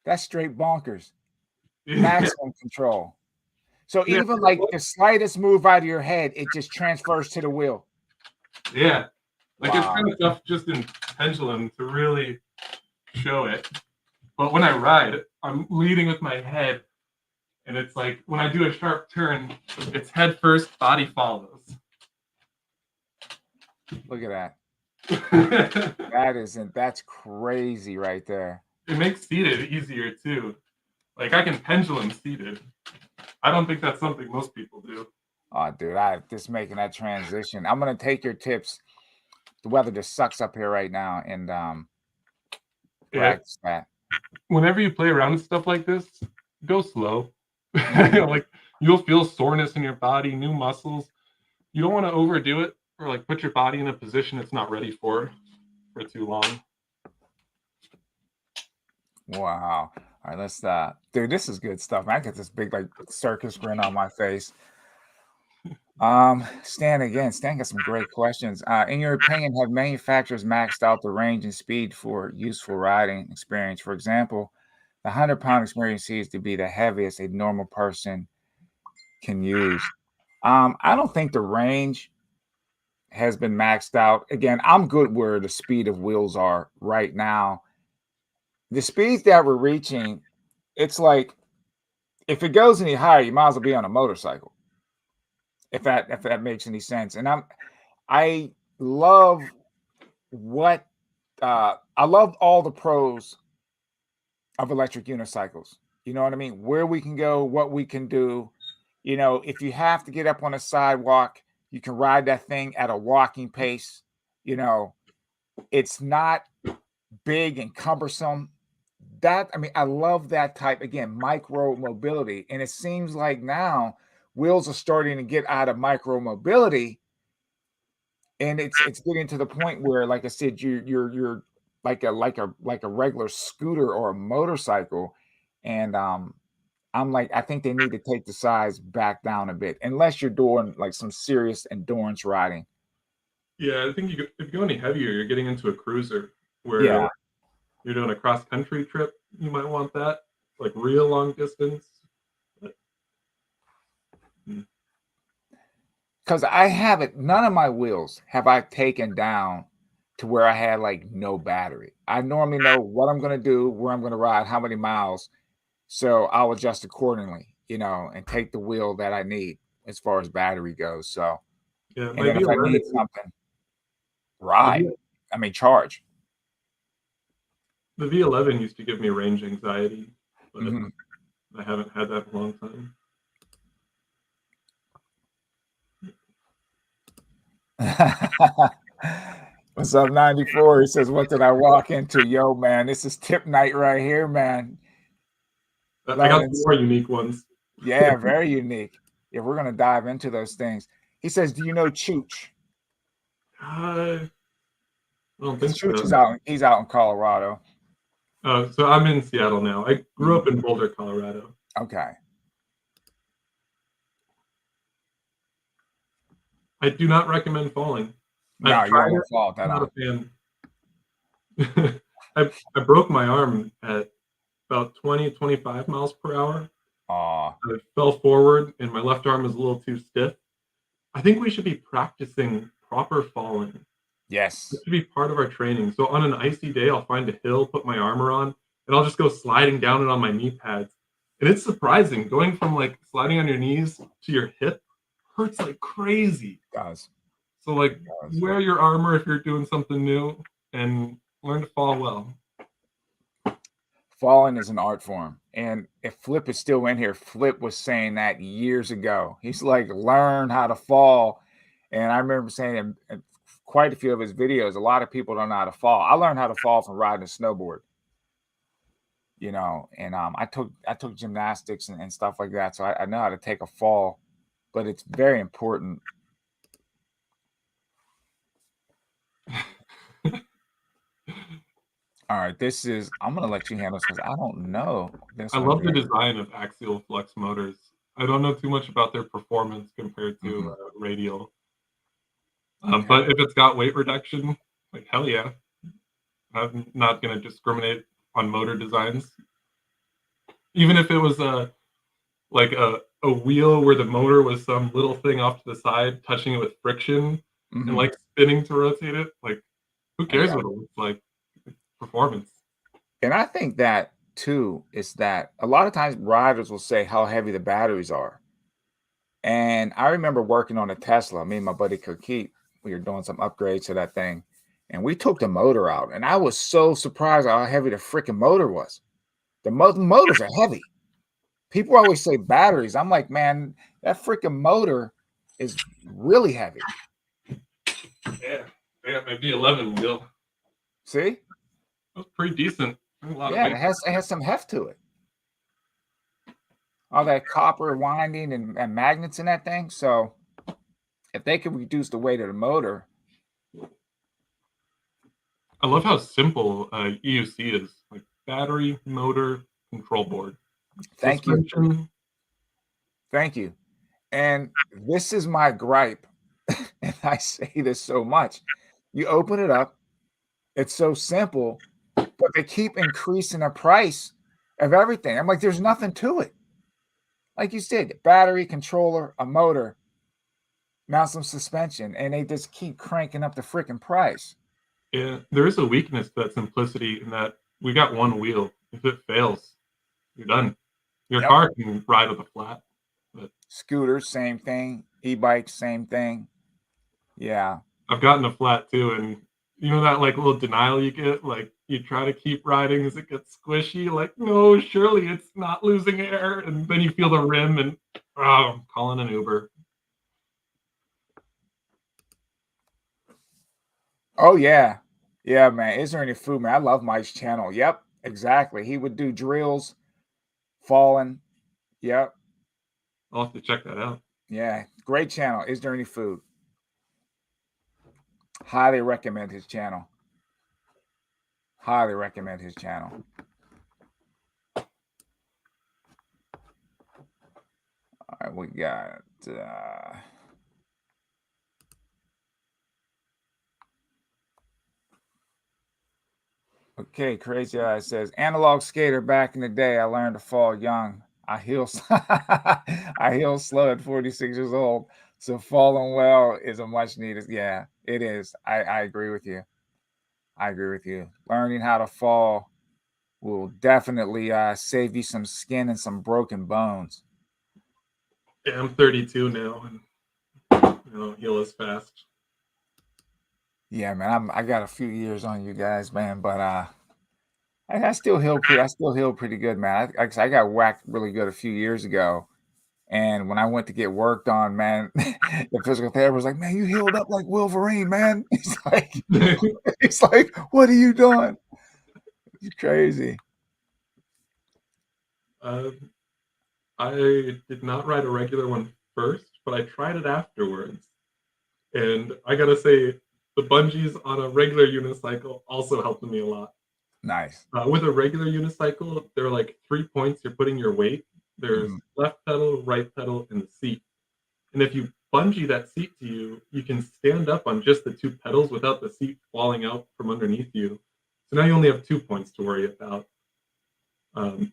That's straight bonkers. Maximum control. So even like the slightest move out of your head, it just transfers to the wheel. Yeah. Like it's kind of tough just in pendulum to really show it. But when I ride, I'm leading with my head. And it's like when I do a sharp turn, it's head first, body follows. Look at that. That's crazy right there. It makes seated easier too. Like I can pendulum seated. I don't think that's something most people do. Oh, dude, I just making that transition. I'm gonna take your tips. The weather just sucks up here right now, and practice that. Whenever you play around with stuff like this, go slow. Like you'll feel soreness in your body, new muscles. You don't want to overdo it or like put your body in a position it's not ready for too long. Wow. All right, let's dude, this is good stuff. I get this big like circus grin on my face. Stan got some great questions. In your opinion, have manufacturers maxed out the range and speed for useful riding experience? For example, the 100-pound experience seems to be the heaviest a normal person can use. I don't think the range has been maxed out. Again, I'm good where the speed of wheels are right now. The speeds that we're reaching, it's like if it goes any higher, you might as well be on a motorcycle. If that makes any sense. And I love what I love all the pros of electric unicycles. You know what I mean? Where we can go, what we can do. You know, if you have to get up on a sidewalk, You can ride that thing at a walking pace. You know, it's not big and cumbersome. That, I mean, I love that type, again, micro mobility. And it seems like now wheels are starting to get out of micro mobility, and it's getting to the point where, like I said, you're like a regular scooter or a motorcycle. And I'm like, I think they need to take the size back down a bit, unless you're doing like some serious endurance riding. Yeah, I think if you go any heavier, you're getting into a cruiser where Yeah, you're doing a cross country trip. You might want that, like real long distance. But, because I haven't, none of my wheels have I taken down to where I had like no battery. I normally know what I'm going to do, where I'm going to ride, how many miles. So I'll adjust accordingly, and take the wheel that I need as far as battery goes. So, yeah, and my then if I need V11, something, ride. I mean, charge. the V11 used to give me range anxiety, but Mhm. I haven't had that in a long time. What's up, 94? He says, "What did I walk into?" Yo, man, this is tip night right here, man. I got Learning. some more unique ones. Yeah, very unique. Yeah, we're gonna dive into those things. He says, "Do you know Chooch?" I don't Because think Chooch so. is out. He's out in Colorado. So I'm in Seattle now. I grew Mhm. up in Boulder, Colorado. Okay. I do not recommend falling. No, I've you don't tried want it. to fall that I'm not on. a fan. I broke my arm at about 20, 25 miles per hour. Aw, I fell forward, and my left arm is a little too stiff. I think we should be practicing proper falling. This yes. should be part of our training. So on an icy day, I'll find a hill, put my armor on, and I'll just go sliding down it on my knee pads. And it's surprising going from like sliding on your knees to your hip hurts like crazy. Does. So like Does. wear your armor if you're doing something new and learn to fall well. Falling is an art form. And if Flip is still in here, Flip was saying that years ago. He's like, learn how to fall. And I remember saying in quite a few of his videos, a lot of people don't know how to fall. I learned how to fall from riding a snowboard, and I took gymnastics and stuff like that. So I know how to take a fall, but it's very important. All right, I'm gonna let you handle this because I don't know this I one love the very. design of axial flex motors. I don't know too much about their performance compared to Mhm. radial. Okay. But if it's got weight reduction, like hell yeah. I'm not going to discriminate on motor designs. Even if it was like a wheel where the motor was some little thing off to the side, touching it with friction and Mhm. like spinning to rotate it, like who I cares got what it it. looks like? Performance. And I think that too is that a lot of times riders will say how heavy the batteries are. And I remember working on a Tesla, me and my buddy Kirkheet, we were doing some upgrades to that thing, and we took the motor out. And I was so surprised how heavy the freaking motor was. The motors are heavy. People always say batteries. I'm like, man, that freaking motor is really heavy. Yeah. Yeah, maybe 11 wheel. See? That's pretty decent. A lot of Yeah, weight. it has some heft to it. All that copper winding and magnets in that thing. So if they could reduce the weight of the motor, I love how simple EUC is. Like battery, motor, control board. thank you. Suspension. Thank you. And this is my gripe. And I say this so much. You open it up, it's so simple, but they keep increasing the price of everything. I'm like, there's nothing to it. Like you said, battery, controller, a motor, now some suspension, and they just keep cranking up the freaking price. Yeah, there is a weakness to that simplicity in that we got one wheel. If it fails, you're done. Your Yep. car can ride with a flat, but Scooters, same thing. E-bikes, same thing. Yeah. I've gotten a flat too, and you know that like little denial you get, like you try to keep riding as it gets squishy, like no, surely it's not losing air, and then you feel the rim, and oh, I'm calling an Uber. Oh yeah. Yeah, man. Is there any food, man? I love Mike's channel. Yep, exactly. He would do drills, falling. Yep. I'll have to check that out. Yeah. Great channel. Is there any food? Highly recommend his channel. Highly recommend his channel. All right, we got okay, Crazy Eye says analog skater back in the day. I learned to fall young. I heal I heal slow at 46 years old. So falling well is a much needed. Yeah, it is. I agree with you. I agree with you. Learning how to fall will definitely save you some skin and some broken bones. Yeah, I'm 32 now, and I don't heal as fast. Yeah, man. I got a few years on you guys, man, but I still heal pretty good, man. I got whacked really good a few years ago. And when I went to get worked on, man, the physical therapist was like, "Man, you healed up like Wolverine, man." He's like, "What are you doing?" It's crazy. Um, I did not ride a regular one first, but I tried it afterwards. And I gotta say, the bungees on a regular unicycle also helped me a lot. Nice. With a regular unicycle, there are like 3 points you're putting your weight. There's Mhm. left pedal, right pedal, and the seat. And if you bungee that seat to you, you can stand up on just the two pedals without the seat falling out from underneath you. So now you only have 2 points to worry about. Um,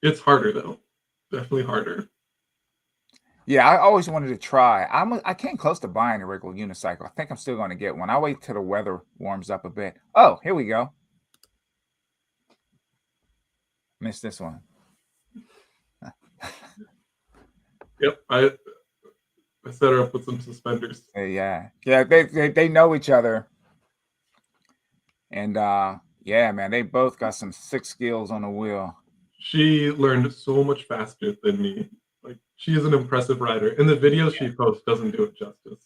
it's harder though, definitely harder. Yeah, I always wanted to try. I came close to buying a regular unicycle. I think I'm still going to get one. I'll wait till the weather warms up a bit. Oh, here we go. Missed this one. Yep, I set her up with some suspenders. Yeah, yeah. They know each other, and yeah, man, they both got some sick skills on the wheel. She learned so much faster than me. Like she is an impressive rider, and the videos she posts doesn't do it justice.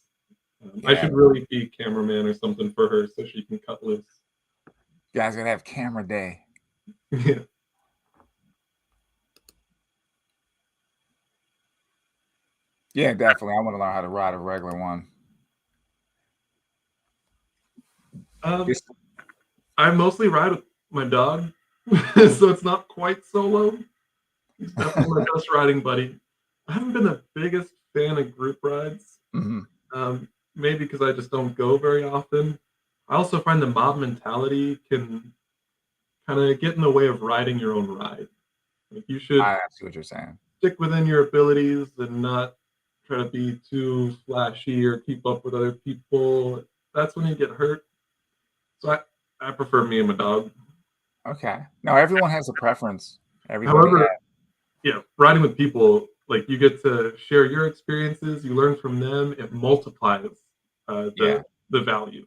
I Yeah, should really be cameraman or something for her so she can cut loose. you guys gonna have camera day. Yeah. Yeah, definitely. I want to learn how to ride a regular one. Um, This, I mostly ride with my dog, so it's not quite solo. He's definitely my best riding buddy. I haven't been the biggest fan of group rides, mhm. maybe because I just don't go very often. I also find the mob mentality can kind of get in the way of riding your own ride. Like you should I see what you're saying. stick within your abilities and not try to be too flashy or keep up with other people. That's when you get hurt. So I prefer me and my dog. Okay. Now everyone has a preference. Everybody has. However, yeah, riding with people, like you get to share your experiences, you learn from them, it multiplies uh, Yeah. the the value.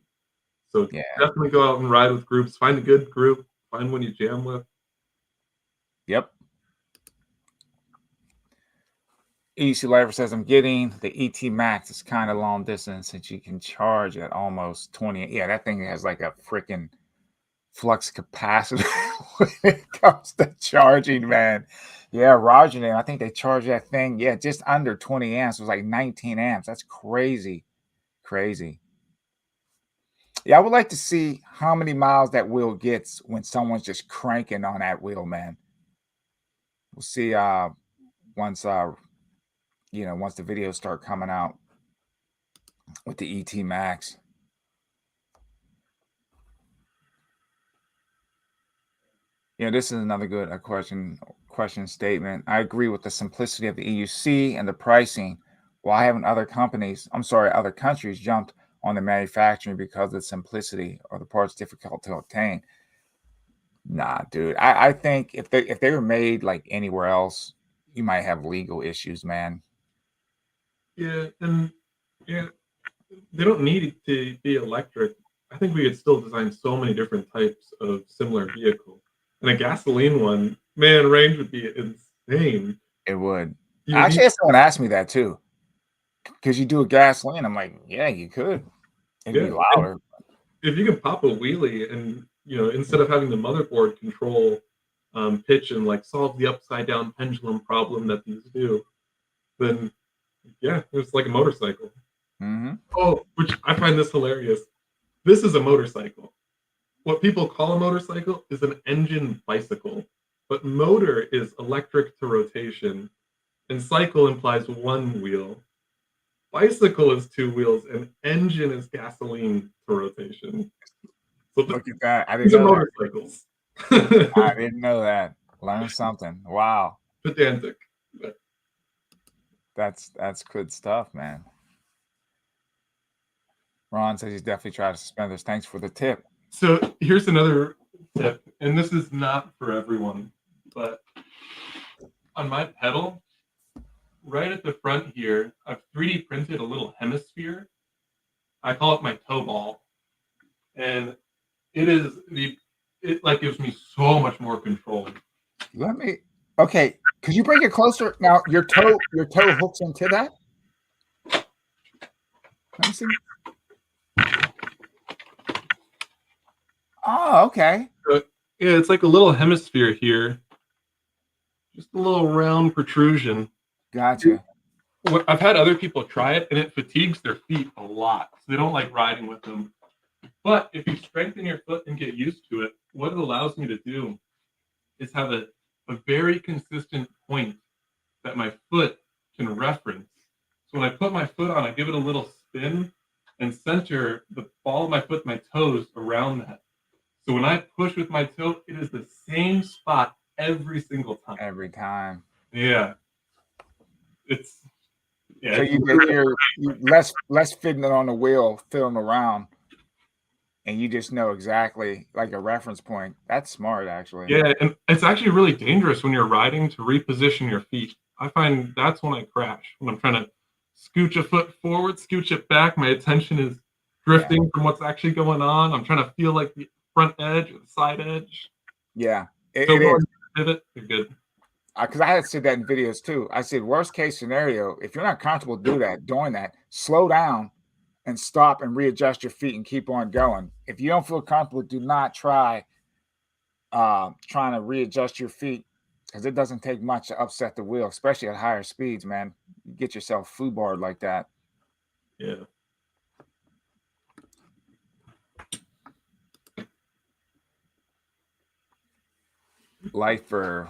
So Yeah. definitely go out and ride with groups. Find a good group. Find one you jam with. Yep. EC Lifer says, I'm getting the ET Max. It's kind of long distance since you can charge at almost 20. Yeah, that thing has like a freaking flux capacitor when it comes to charging, man. Yeah, Roger, I think they charge that thing, yeah, just under 20 amps. It was like 19 amps. That's crazy. Crazy. Yeah, I would like to see how many miles that wheel gets when someone's just cranking on that wheel, man. We'll see once once the videos start coming out with the ET Max. This is another good question statement. I agree with the simplicity of the EUC and the pricing. Why haven't other countries jumped on the manufacturing because of the simplicity or the parts difficult to obtain? Nah, dude. I think if they were made like anywhere else, you might have legal issues, man. Yeah, and yeah, they don't need it to be electric. I think we could still design so many different types of similar vehicle. And a gasoline one, man, range would be insane. It would. You would Actually, need, had someone asked me that too. Could you do a gasoline? I'm like, yeah, you could. It'd be yeah, and louder. if you can pop a wheelie and instead of having the motherboard control pitch and like solve the upside down pendulum problem that these do, then yeah, it's like a motorcycle. Mm-hmm. Oh, which I find this hilarious. This is a motorcycle. What people call a motorcycle is an engine bicycle, but motor is electric to rotation, and cycle implies one wheel. Bicycle is two wheels, and engine is gasoline to rotation. So Look at that. I didn't these are know that. motorcycles. I didn't know that. Learn something. Wow. Pedantic. That's good stuff, man. Ron says he's definitely tried suspenders. Thanks for the tip. So here's another tip, and this is not for everyone, but on my pedal, right at the front here, I've 3D printed a little hemisphere. I call it my toe ball, and it like gives me so much more control. Okay, could you bring it closer? Now your toe hooks into that. Let me see. Oh, okay. So, yeah, it's like a little hemisphere here, just a little round protrusion. Gotcha. I've had other people try it, and it fatigues their feet a lot, so they don't like riding with them. But if you strengthen your foot and get used to it, what it allows me to do is have a very consistent point that my foot can reference. So when I put my foot on, I give it a little spin and center the ball of my foot, my toes around that. So when I push with my toe, it is the same spot every single time. Every time. Yeah. So you're less fiddling on the wheel, fiddling around, and you just know exactly like a reference point. That's smart, actually. Yeah, and it's actually really dangerous when you're riding to reposition your feet. I find that's when I crash, when I'm trying to scooch a foot forward, scooch it back. My attention is drifting from what's actually going on. I'm trying to feel like the front edge or the side edge. Yeah, it is. Pivot, you're good. Because I had said that in videos too. I said, worst case scenario, if you're not comfortable doing that, slow down and stop and readjust your feet and keep on going. If you don't feel comfortable, do not try trying to readjust your feet, because it doesn't take much to upset the wheel, especially at higher speeds, man. You get yourself foobarred like that. Yeah. Lifer,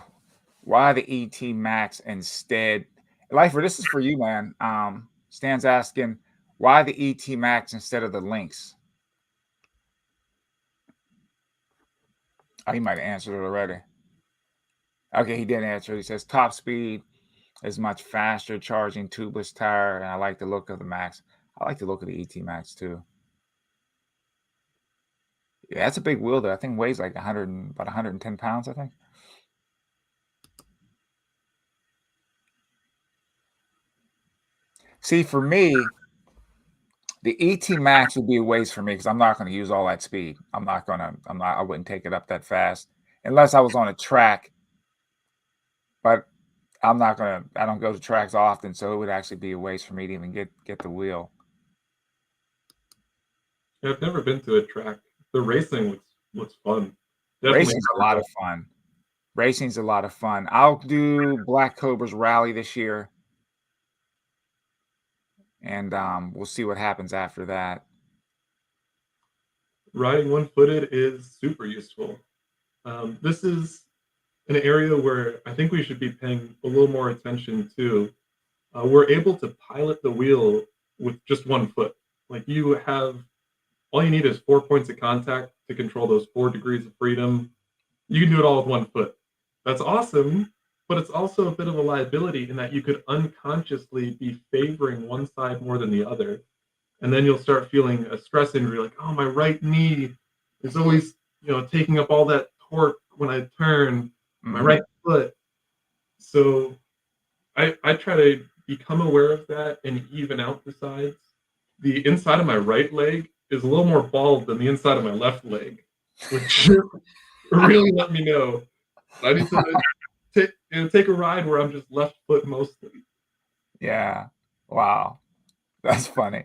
why the ET Max instead? Lifer, this is for you, man. Stan's asking, why the ET Max instead of the Lynx? Oh, he might have answered it already. Okay, he did answer. He says top speed is much faster, charging tubeless tire, and I like the look of the Max. I like the look of the ET Max too. Yeah, that's a big wheel though. I think it weighs like about 110 pounds, I think. See, for me, the ET Max would be a waste for me because I'm not going to use all that speed. I wouldn't take it up that fast unless I was on a track. But I don't go to tracks often, so it would actually be a waste for me to even get the wheel. Yeah, I've never been to a track. The racing looks fun. Racing's a lot of fun. Racing's a lot of fun. I'll do Black Cobra's rally this year, and we'll see what happens after that. Riding one-footed is super useful. This is an area where I think we should be paying a little more attention to. We're able to pilot the wheel with just one foot. Like all you need is 4 points of contact to control those 4 degrees of freedom. You can do it all with one foot. That's awesome, but it's also a bit of a liability in that you could unconsciously be favoring one side more than the other. And then you'll start feeling a stress injury, like, oh, my right knee is always, taking up all that torque when I turn, my right foot. So I try to become aware of that and even out the sides. The inside of my right leg is a little more bald than the inside of my left leg, which really let me know I need to take a ride where I'm just left foot mostly. Yeah. Wow. That's funny.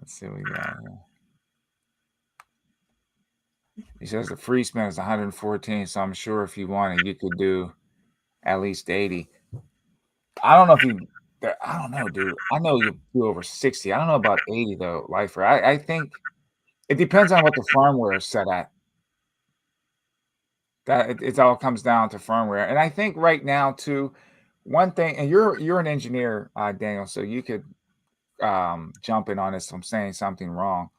Let's see what we got here. He says the free spin is 114, so I'm sure if you wanted, you could do at least 80. I don't know if you. I don't know, dude. I know you do over 60. I don't know about 80 though, Lifer. I think it depends on what the firmware is set at. That it all comes down to firmware, and I think right now too, one thing. And you're an engineer, Daniel, so you could jump in on this if I'm saying something wrong.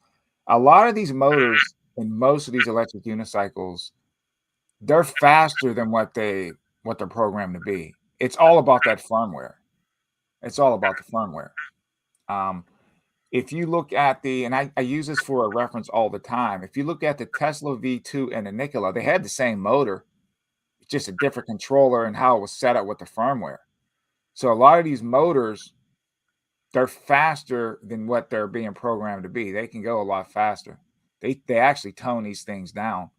A lot of these motors in most of these electric unicycles, they're faster than what they're programmed to be. It's all about that firmware. It's all about the firmware. Um, if you look at and I use this for a reference all the time. If you look at the Tesla V2 and the Nikola, they had the same motor, just a different controller and how it was set up with the firmware. So a lot of these motors, they're faster than what they're being programmed to be. They can go a lot faster. They actually tone these things down.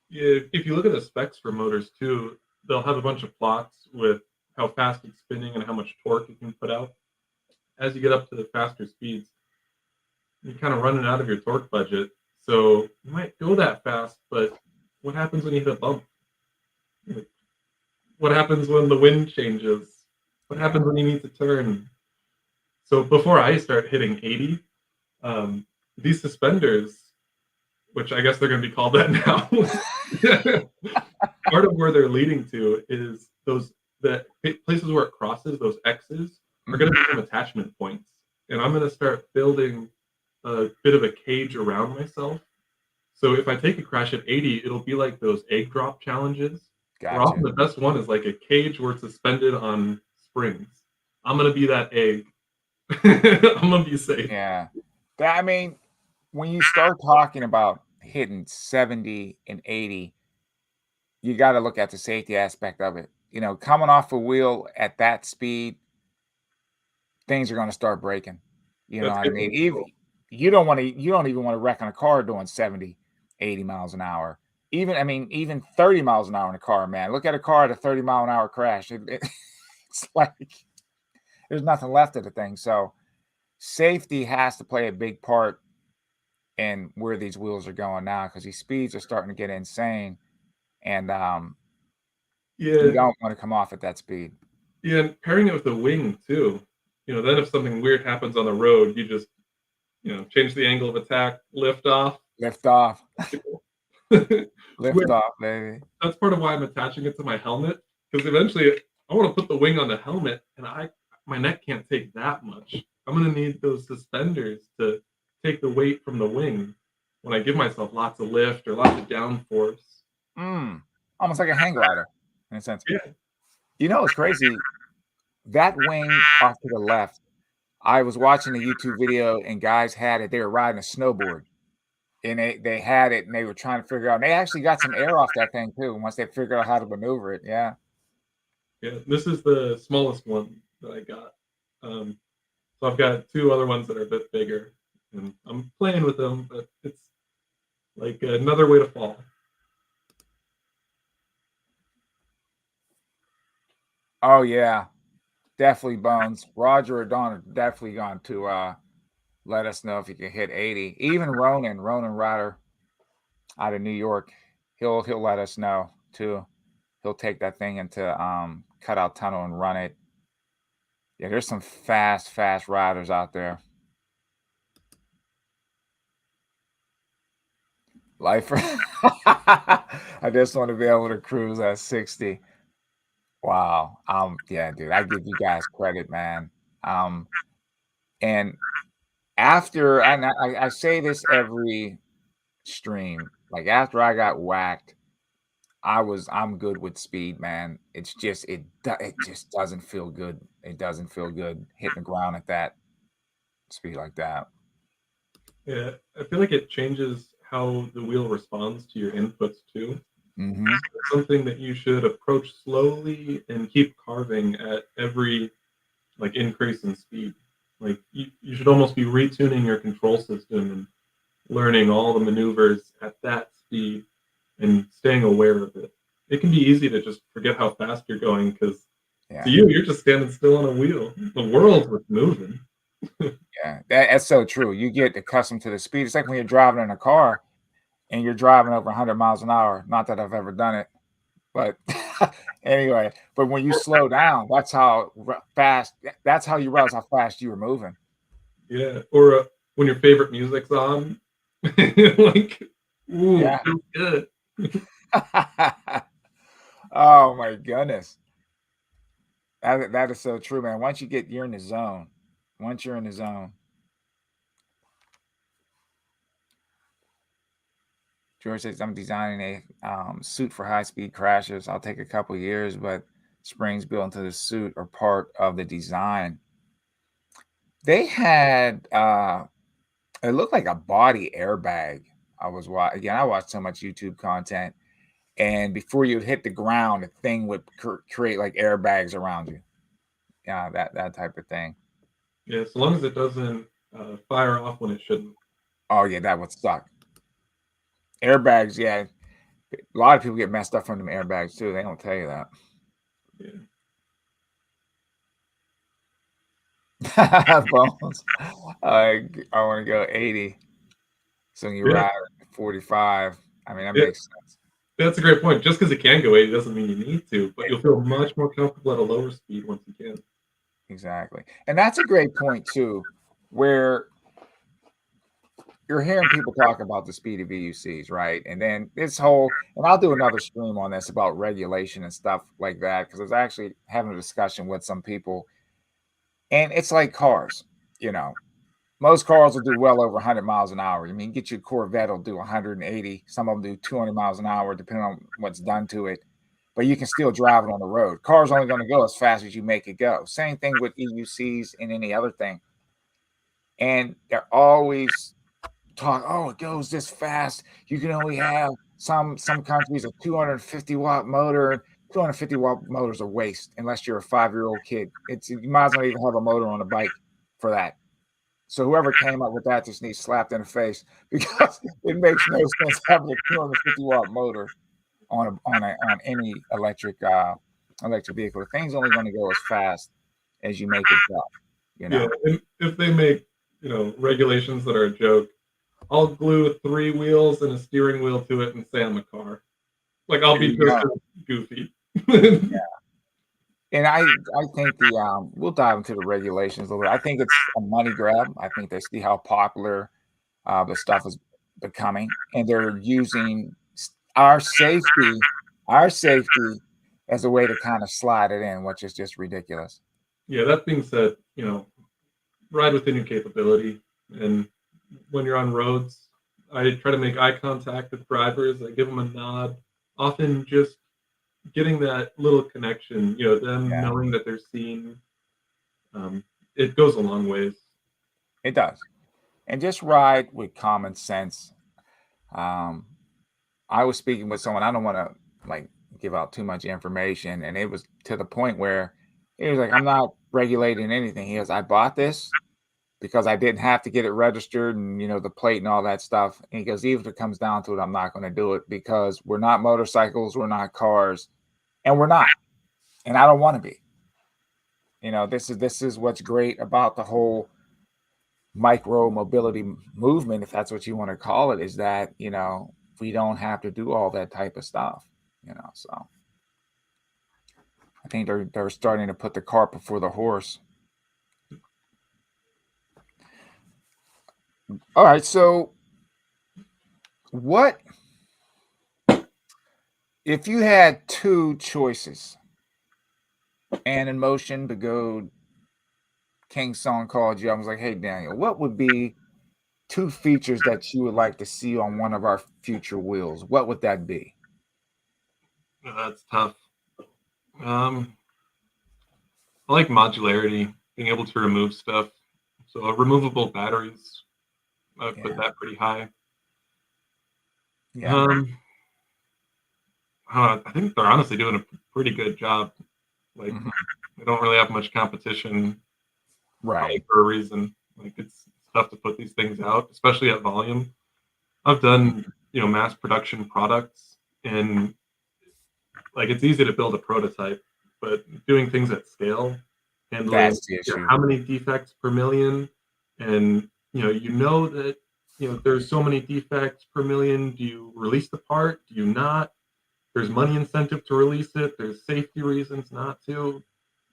Yeah, if you look at the specs for motors too, they'll have a bunch of plots with how fast it's spinning and how much torque it can put out. As you get up to the faster speeds, you're kind of running out of your torque budget. So you might go that fast, but what happens when you hit a bump? What happens when the wind changes? What happens when you need to turn? So before I start hitting 80, these suspenders, which I guess they're going to be called that now, part of where they're leading to is the places where it crosses, those X's, are going to become attachment points. And I'm going to start building a bit of a cage around myself. So if I take a crash at 80, it'll be like those egg drop challenges. Where often the best one is like a cage where it's suspended on springs. I'm going to be that egg. I'm going to be safe. Yeah. I mean, when you start talking about hitting 70 and 80, you got to look at the safety aspect of it. You know, coming off a wheel at that speed, things are going to start breaking. You know what I mean? Even you don't even want to wreck on a car doing 70, 80 miles an hour. Even 30 miles an hour in a car, man. Look at a car at a 30-mile-an-hour crash. It's like there's nothing left of the thing. So safety has to play a big part in where these wheels are going now, because these speeds are starting to get insane. And you don't want to come off at that speed. Yeah, and pairing it with the wing too. Then if something weird happens on the road, you just, change the angle of attack, lift off. Lift off. Lift off, baby. That's part of why I'm attaching it to my helmet, because eventually I want to put the wing on the helmet, and my neck can't take that much. I'm going to need those suspenders to take the weight from the wing when I give myself lots of lift or lots of downforce. Almost like a hang glider, in a sense. Yeah. You know, it's crazy. That wing off to the left, I was watching a YouTube video and guys had it. They were riding a snowboard. And they had it and they were trying to figure out. And they actually got some air off that thing too once they figured out how to maneuver it. Yeah. Yeah. This is the smallest one that I got. So I've got two other ones that are a bit bigger, and I'm playing with them, but it's like another way to fall. Oh yeah, definitely Bones. Roger or Don are definitely going to let us know if you can hit 80. Even Ronan Ryder out of New York, he'll let us know too. He'll take that thing into Cutout Tunnel and run it. Yeah, there's some fast riders out there. Lifer. I just want to be able to cruise at 60. Wow. Yeah, dude, I give you guys credit, man. And after, and I say this every stream, like after I got whacked, I'm good with speed, man. It's just it just doesn't feel good. It doesn't feel good hitting the ground at that speed like that. Yeah, I feel like it changes how the wheel responds to your inputs too. Mm-hmm. It's something that you should approach slowly and keep carving at every increase in speed. Like you should almost be retuning your control system and learning all the maneuvers at that speed and staying aware of it. It can be easy to just forget how fast you're going because to you, you're just standing still on a wheel. The world was moving. Yeah, that's so true. You get accustomed to the speed. It's like when you're driving in a car and you're driving over 100 miles an hour. Not that I've ever done it, but anyway. But when you slow down, that's how fast. That's how you realize how fast you were moving. Yeah, or when your favorite music's on, like, ooh, Yeah. feels good. Oh my goodness, that is so true, man. You're in the zone. Once you're in the zone. George says, I'm designing a suit for high speed crashes. I'll take a couple years, but springs built into the suit are part of the design. They had, it looked like a body airbag. I was watching, again, I watched so much YouTube content. And before you'd hit the ground, the thing would create like airbags around you. Yeah, that type of thing. Yeah, so long as it doesn't fire off when it shouldn't. Oh, yeah, that would suck. Airbags, yeah. A lot of people get messed up from them airbags too. They don't tell you that. Yeah. Bones. I want to go 80. So you Yeah, ride 45. I mean, that yeah, makes sense. that's a great point. Just because it can go 80 doesn't mean you need to, but you'll feel Yeah, much more comfortable at a lower speed once you can. exactly. And that's a great point too, where you're hearing people talk about the speed of VUCs, right? And then this whole, and I'll do another stream on this about regulation and stuff like that, because I was actually having a discussion with some people, and it's like cars, you know. Most cars will do well over 100 miles an hour. I mean, get your Corvette will do 180. Some of them do 200 miles an hour, depending on what's done to it. But you can still drive it on the road. Car's only going to go as fast as you make it go. Same thing with EUCs and any other thing. And they're always talk, oh, it goes this fast. You can only have some countries a 250-watt motor. 250-watt motors are waste unless you're a 5-year-old kid. You might as well even have a motor on a bike for that. So whoever came up with that just needs slapped in the face because it makes no sense having a 250-watt motor on any electric vehicle. The thing's only going to go as fast as you make it go. You Yeah, know. and if they make regulations that are a joke, I'll glue 3 wheels and a steering wheel to it and say I'm a car. Like I'll There be you just go. as goofy. And I think we'll dive into the regulations a little bit. I think it's a money grab. I think they see how popular the stuff is becoming, and they're using our safety, our safety as a way to kind of slide it in, which is just ridiculous. Yeah, that being said, ride within your capability. And when you're on roads, I try to make eye contact with drivers. I give them a nod. Often just getting that little connection, them Yeah, knowing that they're seen, it goes a long ways. it does. And just ride with common sense. Um, I was speaking with someone. I don't want to like give out too much information, and it was to the point where he was like, "I'm not regulating anything." He goes, "I bought this because I didn't have to get it registered and the plate and all that stuff." And he goes, "Even if it comes down to it, I'm not going to do it because we're not motorcycles, we're not cars, and we're not, and I don't want to be." This is what's great about the whole micro mobility movement, if that's what you want to call it, is that we don't have to do all that type of stuff. So I think they're starting to put the cart before the horse. All right, so what if you had two choices? And in motion to go, King Song called you. I was like, "Hey Daniel, what would be two features that you would like to see on one of our future wheels? What would that be?" That's tough. Um, I like modularity, being able to remove stuff. So removable batteries, I would put Yeah, that pretty high. yeah, Um, I think they're honestly doing a pretty good job. Like mhm, they don't really have much competition, probably right. for a reason. Like it's tough to put these things out, especially at volume. I've done mass production products, and like it's easy to build a prototype, but doing things at scale, handling That's the issue. how many defects per million, and you know that there's so many defects per million. Do you release the part? Do you not? There's money incentive to release it. There's safety reasons not to.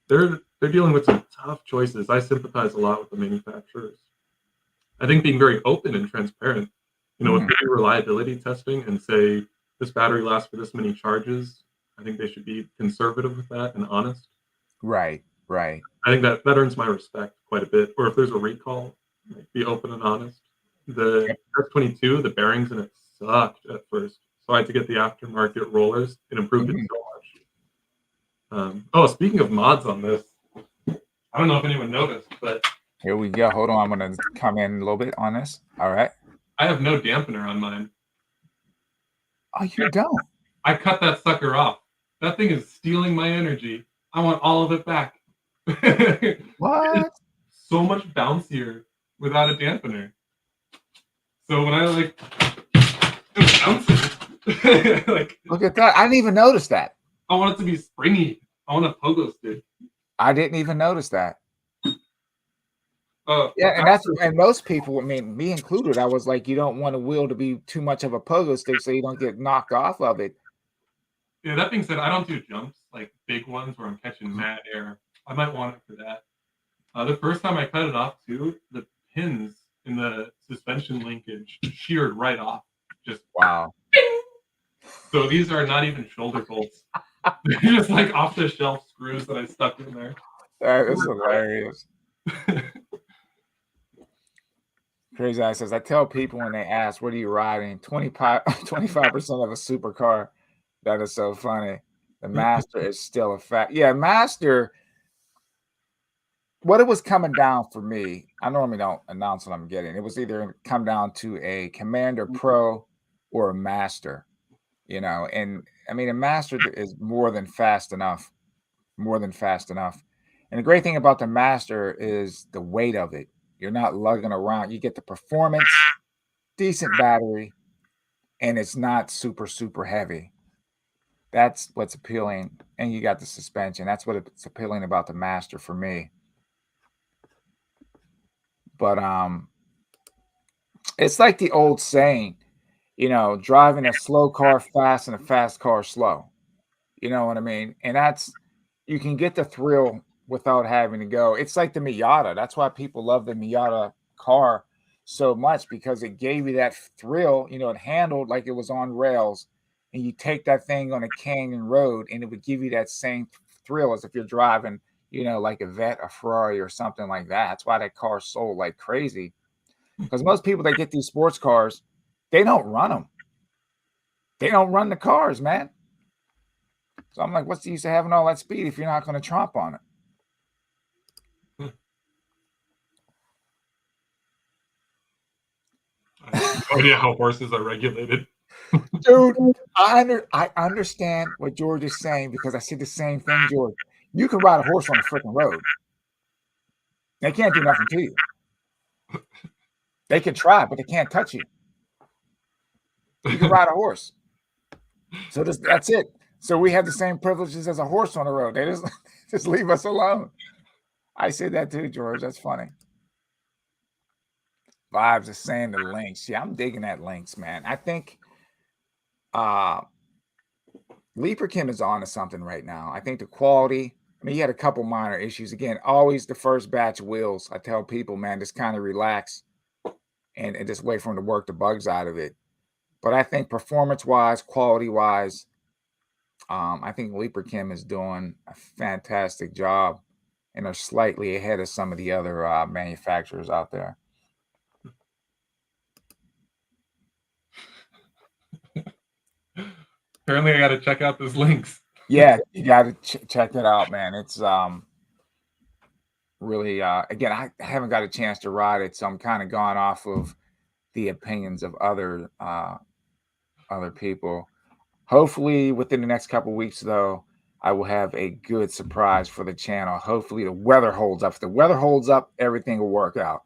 They're dealing with some tough choices. I sympathize a lot with the manufacturers. I think being very open and transparent, if they do reliability testing and say this battery lasts for this many charges, I think they should be conservative with that and honest. Right. I think that earns my respect quite a bit. Or if there's a recall, be open and honest. The S22, the bearings in it sucked at first, so I had to get the aftermarket rollers. It improved it so much. Speaking of mods on this, I don't know if anyone noticed, but here we go. Hold on, I'm going to come in a little bit on this. All right. I have no dampener on mine. Oh, you don't? I cut that sucker off. That thing is stealing my energy. I want all of it back. What? So much bouncier without a dampener. So when I it bounces. Look at that. I didn't even notice that. I want it to be springy. I want a pogo stick. I didn't even notice that. Yeah, and most people, I mean, me included, I was like, you don't want a wheel to be too much of a pogo stick so you don't get knocked off of it. Yeah, that being said, I don't do jumps, like big ones where I'm catching mad air. I might want it for that. The first time I cut it off too, the pins in the suspension linkage sheared right off. Just wow. Bing! So these are not even shoulder bolts. They're just like off the shelf screws that I stuck in there. That is hilarious. Crazy Eye says, I tell people when they ask, what are you riding? 25% of a supercar. That is so funny. The Master is still a fact. Yeah, Master, what it was coming down for me, I normally don't announce what I'm getting. It was either come down to a Commander Pro or a Master, and I mean, a Master is more than fast enough. And the great thing about the Master is the weight of it. You're not lugging around. You get the performance, decent battery, and it's not super, super heavy. That's what's appealing. And you got the suspension. That's what's appealing about the Master for me. But it's like the old saying, driving a slow car fast and a fast car slow. You know what I mean? And you can get the thrill without having to go. It's like the Miata. That's why people love the Miata car so much, because it gave you that thrill. It handled like it was on rails, and you take that thing on a canyon road and it would give you that same thrill as if you're driving, like a Vet, a Ferrari or something like that. That's why that car sold like crazy, because most people that get these sports cars, they don't run them. They don't run the cars, man. So I'm like, what's the use of having all that speed if you're not going to tromp on it? I have no idea how horses are regulated. Dude, I understand what George is saying, because I see the same thing, George. You can ride a horse on a freaking road. They can't do nothing to you. They can try, but they can't touch you. You can ride a horse. So that's it. So we have the same privileges as a horse on the road. They just leave us alone. I say that too, George. That's funny. Vibes is saying the links. Yeah, I'm digging that links, man. I think Leaper Kim is on to something right now. I think the quality, I mean, he had a couple minor issues. Again, always the first batch wheels. I tell people, man, just kind of relax and just wait for him to work the bugs out of it. But I think performance-wise, quality-wise, I think Leaper Kim is doing a fantastic job, and are slightly ahead of some of the other manufacturers out there. Apparently, I got to check out those links. Yeah, you got to check it out, man. It's really, again, I haven't got a chance to ride it, so I'm kind of gone off of the opinions of other people. Hopefully, within the next couple of weeks, though, I will have a good surprise for the channel. Hopefully, the weather holds up. If the weather holds up, everything will work out.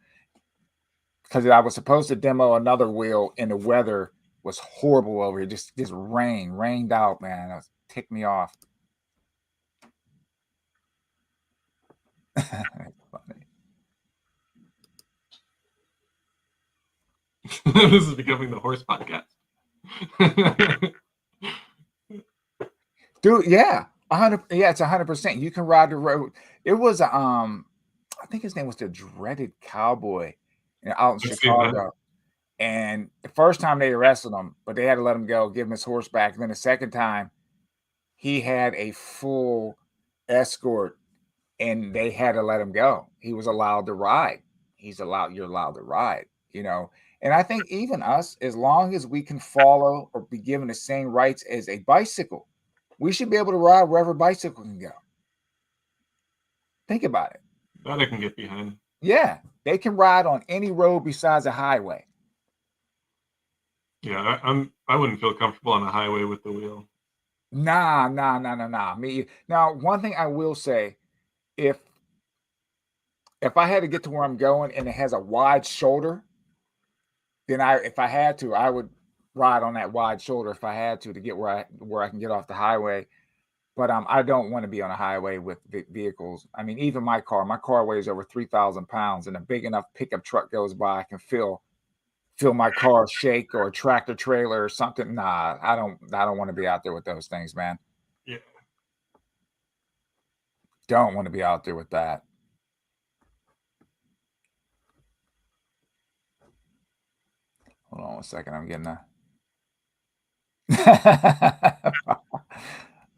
Because I was supposed to demo another wheel, and the weather was horrible over here. Just rained out, man. It ticked me off. That's funny. This is becoming the horse podcast. Dude, yeah. 100, yeah, it's 100%. You can ride the road. It was I think his name was the Dreaded Cowboy out in I've seen that. Chicago. And the first time they arrested him, but they had to let him go, give him his horse back. And then the second time, he had a full escort and they had to let him go. He was allowed to ride. You're allowed to ride, you know. And I think even us, as long as we can follow or be given the same rights as a bicycle, we should be able to ride wherever bicycle can go. Think about it. That I can get behind. Yeah, they can ride on any road besides a highway. Yeah, I wouldn't feel comfortable on a highway with the wheel. Nah. Me now, one thing I will say, if I had to get to where I'm going and it has a wide shoulder, then if I had to, I would ride on that wide shoulder if I had to get where I can get off the highway. But I don't want to be on a highway with vehicles. I mean, even my car weighs over 3,000 pounds, and a big enough pickup truck goes by, I can feel my car shake, or a tractor trailer or something. Nah, I don't want to be out there with those things, man. Yeah. Don't want to be out there with that. Hold on 1 second. I'm getting a.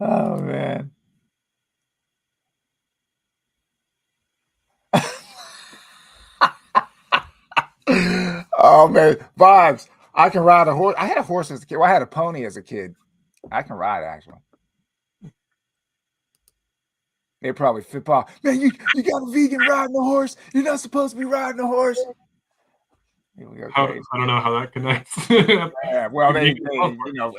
Oh man. Oh man, vibes. I can ride a horse. I had a horse as a kid. Well, I had a pony as a kid. I can ride actually. They probably flip off. Man, you got a vegan riding a horse. You're not supposed to be riding a horse. I don't know how that connects. Yeah, well, they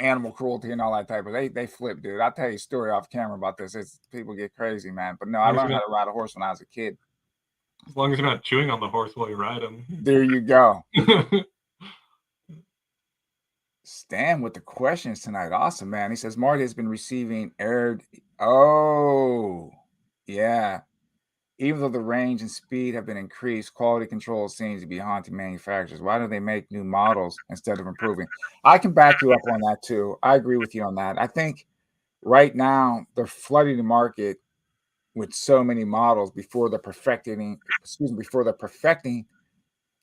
animal cruelty and all that type of. They flip, dude. I'll tell you a story off camera about this. People get crazy, man. But no, I learned how to ride a horse when I was a kid. As long as you're not chewing on the horse while you ride him. There you go. Stan with the questions tonight. Awesome, man. He says Marty has been receiving aired. Oh, yeah. Even though the range and speed have been increased, quality control seems to be haunting manufacturers. Why do they make new models instead of improving? I can back you up on that too. I agree with you on that. I think right now they're flooding the market with so many models before they're perfecting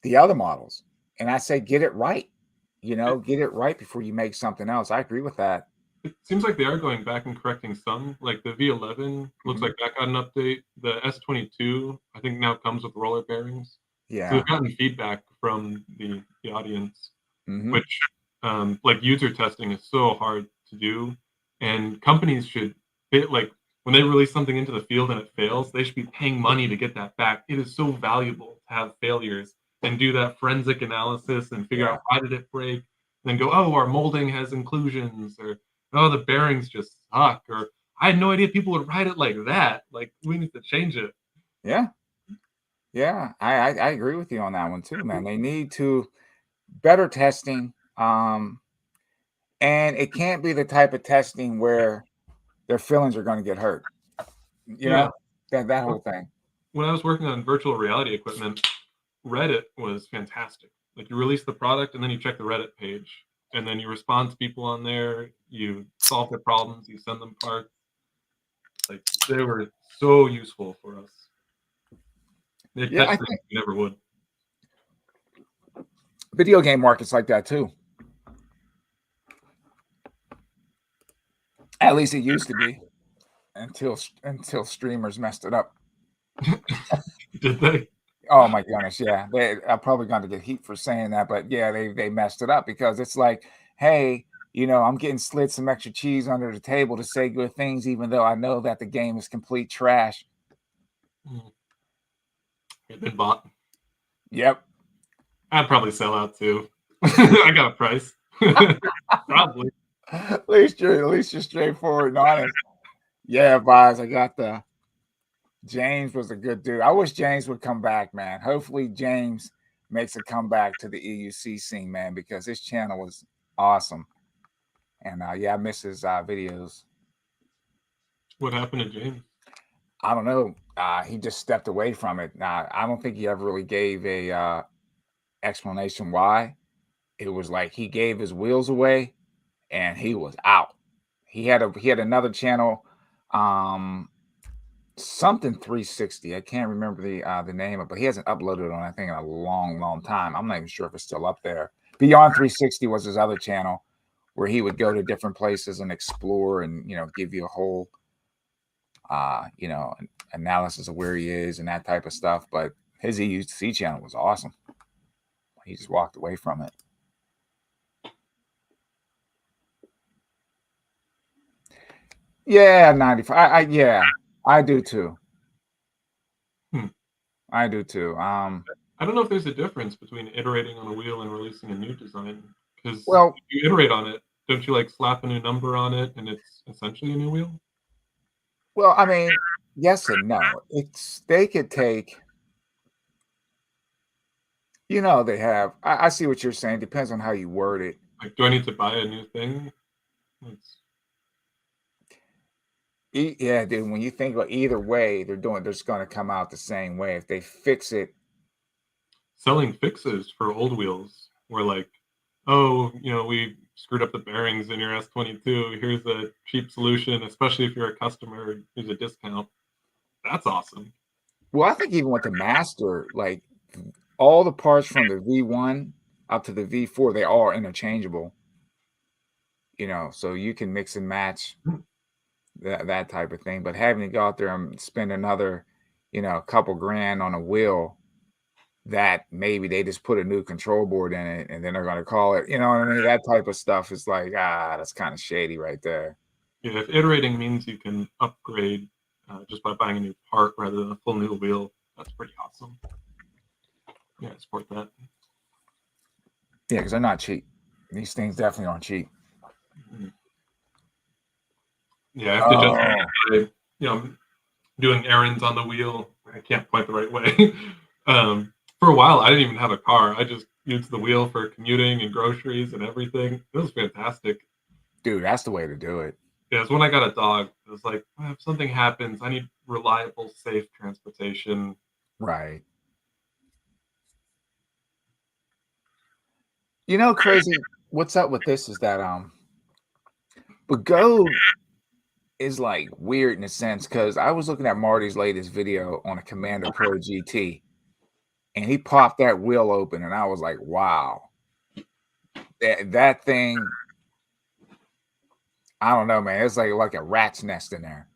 the other models. And I say get it right. Get it right before you make something else. I agree with that. It seems like they are going back and correcting some. Like the V11 looks like that got an update. The S22 I think now comes with roller bearings. Yeah. So we've gotten feedback from the audience, which like user testing is so hard to do, and companies should like when they release something into the field and it fails, they should be paying money to get that back. It is so valuable to have failures and do that forensic analysis and figure out why did it break, and then go, oh, our molding has inclusions, or oh, the bearings just suck, or I had no idea people would ride it like that. Like, we need to change it. Yeah. Yeah, I agree with you on that one too, man. They need to better testing. And it can't be the type of testing where their feelings are going to get hurt. You know, that whole thing. When I was working on virtual reality equipment, Reddit was fantastic. Like, you release the product and then you check the Reddit page, and then you respond to people on there, you solve their problems, you send them parts. Like, they were so useful for us. They tested things you never would. Video game markets like that too. At least it used to be, until streamers messed it up. Did they? Oh my goodness, yeah. I'm probably going to get heat for saying that, but yeah, they messed it up, because it's like, hey, I'm getting slid some extra cheese under the table to say good things, even though I know that the game is complete trash. It been bought. Yep. I'd probably sell out too. I got a price. Probably. At least you're straightforward and honest. Yeah, Vaz, I got the James was a good dude. I wish James would come back, man. Hopefully James makes a comeback to the EUC scene, man, because his channel was awesome. And I miss his videos. What happened to James? I don't know. He just stepped away from it. I don't think he ever really gave a explanation why. it was like he gave his wheels away and he was out. He had another channel, something 360. I can't remember the name of it, but he hasn't uploaded on I think in a long time. I'm not even sure if it's still up there. Beyond 360 was his other channel where he would go to different places and explore and give you a whole analysis of where he is and that type of stuff. But his EUC channel was awesome. He just walked away from it. Yeah, 95. I do too. I do too. I don't know if there's a difference between iterating on a wheel and releasing a new design. Because Well, if you iterate on it, don't you like slap a new number on it and it's essentially a new wheel? well, I mean, yes and no. They could take, they have. I see what you're saying. Depends on how you word it. Like, do I need to buy a new thing? Yeah, dude. When you think about either way, they're just going to come out the same way. If they fix it, selling fixes for old wheels, where like, oh, we screwed up the bearings in your S22. Here's a cheap solution, especially if you're a customer. Here's a discount. That's awesome. Well, I think even with the Master, like all the parts from the V1 up to the V4, they are interchangeable. So you can mix and match that type of thing. But having to go out there and spend another, a couple grand on a wheel that maybe they just put a new control board in it and then they're going to call it, what I mean? That type of stuff is like, that's kind of shady right there. Yeah, if iterating means you can upgrade just by buying a new part rather than a full new wheel, that's pretty awesome. Yeah, I support that. Yeah, because they're not cheap. These things definitely aren't cheap. Mm-hmm. Yeah, I have to just, doing errands on the wheel. I can't point the right way. For a while, I didn't even have a car. I just used the wheel for commuting and groceries and everything. It was fantastic. Dude, that's the way to do it. Yeah, it's when I got a dog. It was like, if something happens, I need reliable, safe transportation. Right. Crazy. What's up with this is that but Go is like weird in a sense because I was looking at Marty's latest video on a Commander Pro GT, and he popped that wheel open, and I was like, wow, that thing. I don't know, man. It's like a rat's nest in there.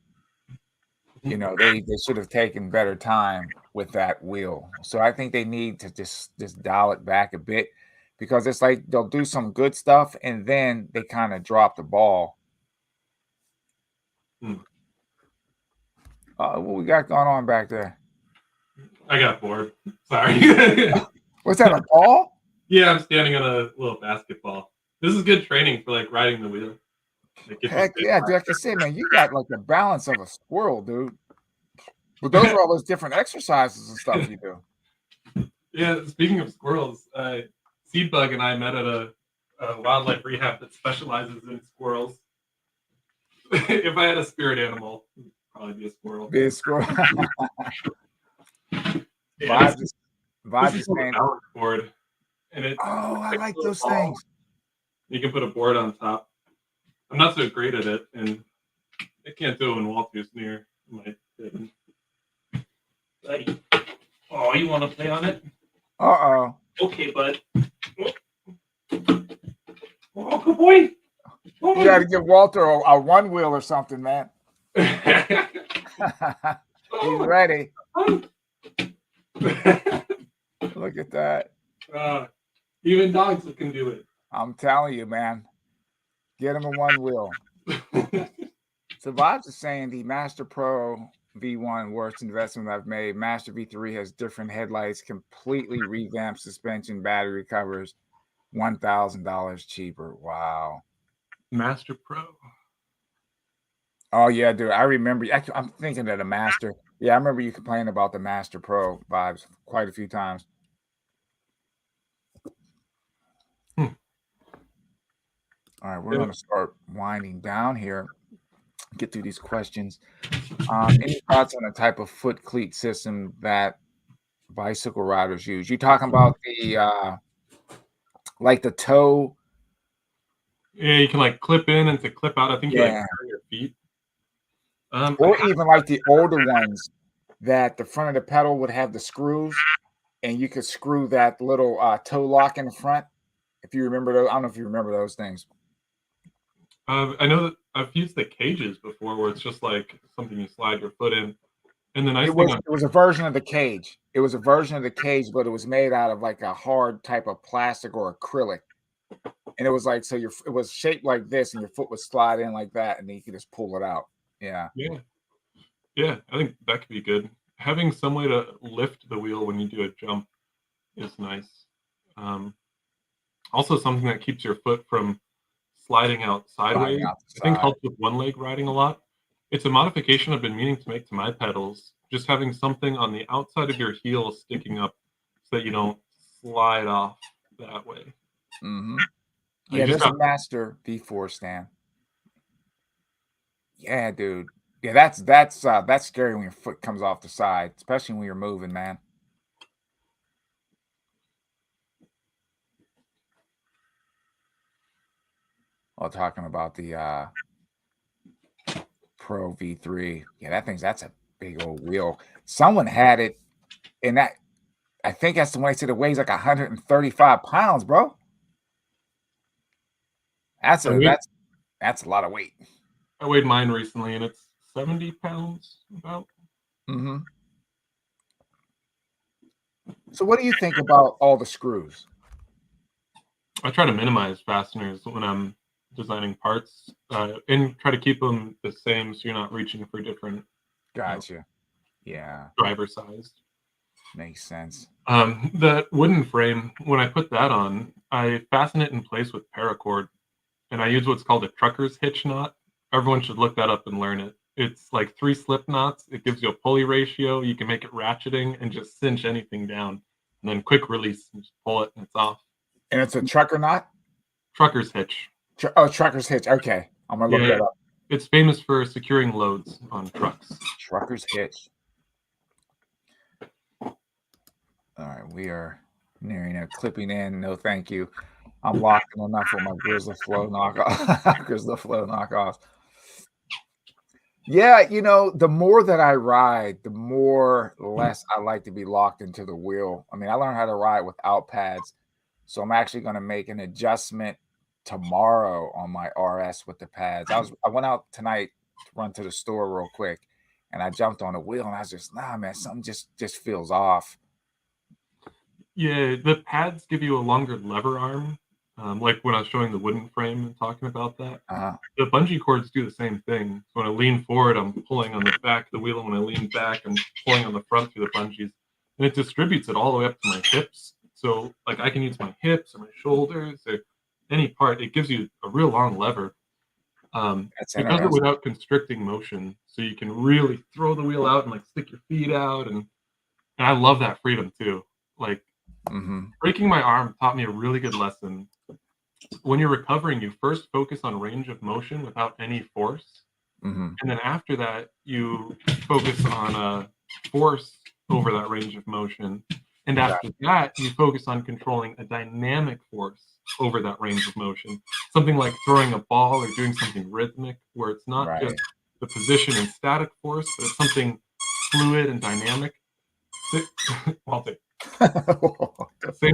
They should have taken better time with that wheel. So I think they need to just dial it back a bit because it's like they'll do some good stuff and then they kind of drop the ball. What we got going on back there? I got bored. Sorry. What's that, a ball? Yeah, I'm standing on a little basketball. This is good training for like riding the wheel. Heck yeah, dude. Like I said, man, you got like the balance of a squirrel, dude. But those are all those different exercises and stuff you do. Yeah, speaking of squirrels, Seedbug and I met at a wildlife rehab that specializes in squirrels. If I had a spirit animal, it would probably be a squirrel. Be a squirrel. Yeah, this is a balance board. And I like those things. You can put a board on top. I'm not so great at it, and I can't do it when Walter's near my bed. Oh, you want to play on it? Uh-oh. Okay, bud. Oh, good boy. Oh, you got to give Walter a one wheel or something, man. He's ready. Look at that. Even dogs can do it. I'm telling you, man. Get him a one wheel. So Vibes is saying the Master Pro V1 worst investment I've made. Master V3 has different headlights, completely revamped suspension, battery covers, $1,000 cheaper. Wow. Master Pro. Oh yeah, dude. I remember. I'm thinking of the Master. Yeah, I remember you complaining about the Master Pro Vibes quite a few times. All right, we're going to start winding down here. Get through these questions. Any thoughts on the type of foot cleat system that bicycle riders use? You talking about the like the toe. Yeah, you can like clip in and to clip out. I think you like Yeah. turn your feet. Or even like the older ones that the front of the pedal would have the screws and you could screw that little toe lock in the front. If you remember those, I don't know if you remember those things. I know that I've used the cages before, where it's just like something you slide your foot in. And the nice thing on It was a version of the cage. It was a version of the cage, but it was made out of like a hard type of plastic or acrylic. And it was like so it was shaped like this, and your foot would slide in like that, and then you could just pull it out. Yeah. yeah, I think that could be good. Having some way to lift the wheel when you do a jump is nice. Um, Also, something that keeps your foot from sliding out Sliding sideways, out the I think side. helps with one leg riding a lot. It's a modification I've been meaning to make to my pedals, just having something on the outside of your heel sticking up so that you don't slide off that way. Mm-hmm. You Yeah, just there's a have Master V4 stand. Yeah, dude. Yeah, that's scary when your foot comes off the side, especially when you're moving, man. While talking about the Pro V3. Yeah, that's a big old wheel. Someone had it, and that I think that's the one I said it weighs like 135 pounds, bro. That's I a weighed, that's a lot of weight. I weighed mine recently and it's 70 pounds about. Mm-hmm. So what do you think about all the screws? I try to minimize fasteners when I'm designing parts and try to keep them the same so you're not reaching for different Gotcha. Yeah, driver size. makes sense. That wooden frame, when I put that on, I fasten it in place with paracord, and I use what's called a trucker's hitch knot. Everyone should look that up and learn it. It's like 3 slip knots. It gives you a pulley ratio. You can make it ratcheting and just cinch anything down, and then quick release and just pull it and it's off. And it's a trucker knot? Trucker's hitch. Trucker's hitch. Okay. I'm gonna look Yeah, that up. it's famous for securing loads on trucks. Trucker's hitch. All right, we are nearing clipping in. No, thank you. I'm locked in enough with my Grizzly Flow knockoff. Grizzly Flow knockoffs. Yeah, the more that I ride, the more less I like to be locked into the wheel. I mean, I learned how to ride without pads, so I'm actually going to make an adjustment tomorrow on my RS with the pads. I went out tonight to run to the store real quick, and I jumped on the wheel, and I was just, nah, man, something just feels off. Yeah, the pads give you a longer lever arm. Like when I was showing the wooden frame and talking about that. Uh-huh. The bungee cords do the same thing. So when I lean forward, I'm pulling on the back of the wheel, and when I lean back, I'm pulling on the front through the bungees. And it distributes it all the way up to my hips. So like I can use my hips or my shoulders or any part. It gives you a real long lever. That's It does it interesting. without constricting motion. So you can really throw the wheel out and like stick your feet out. And I love that freedom too. Like breaking my arm taught me a really good lesson. When you're recovering, you first focus on range of motion without any force. And then after that, you focus on force over that range of motion. And after that, you focus on controlling a dynamic force over that range of motion. Something like throwing a ball or doing something rhythmic, where it's not just the position and static force, but it's something fluid and dynamic. Same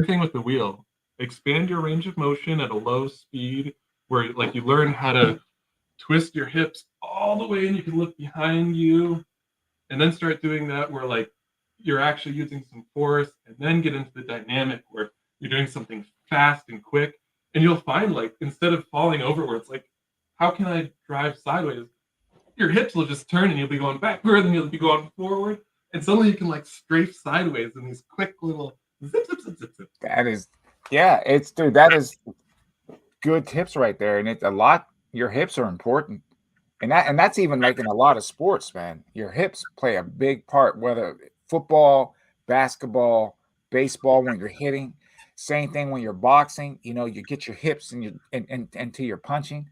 thing with the wheel. Expand your range of motion at a low speed where like you learn how to twist your hips all the way and you can look behind you and then start doing that where like you're actually using some force and then get into the dynamic where you're doing something fast and quick. And you'll find like instead of falling over where it's like, how can I drive sideways? Your hips will just turn and you'll be going backward and you'll be going forward. And suddenly you can like strafe sideways in these quick little zip, zip, zip, zip, zip. That is, yeah, that is good tips right there. And it's a lot, your hips are important. And that's even like in a lot of sports, man. Your hips play a big part, whether football, basketball, baseball, when you're hitting. Same thing when you're boxing. You get your hips and into your punching.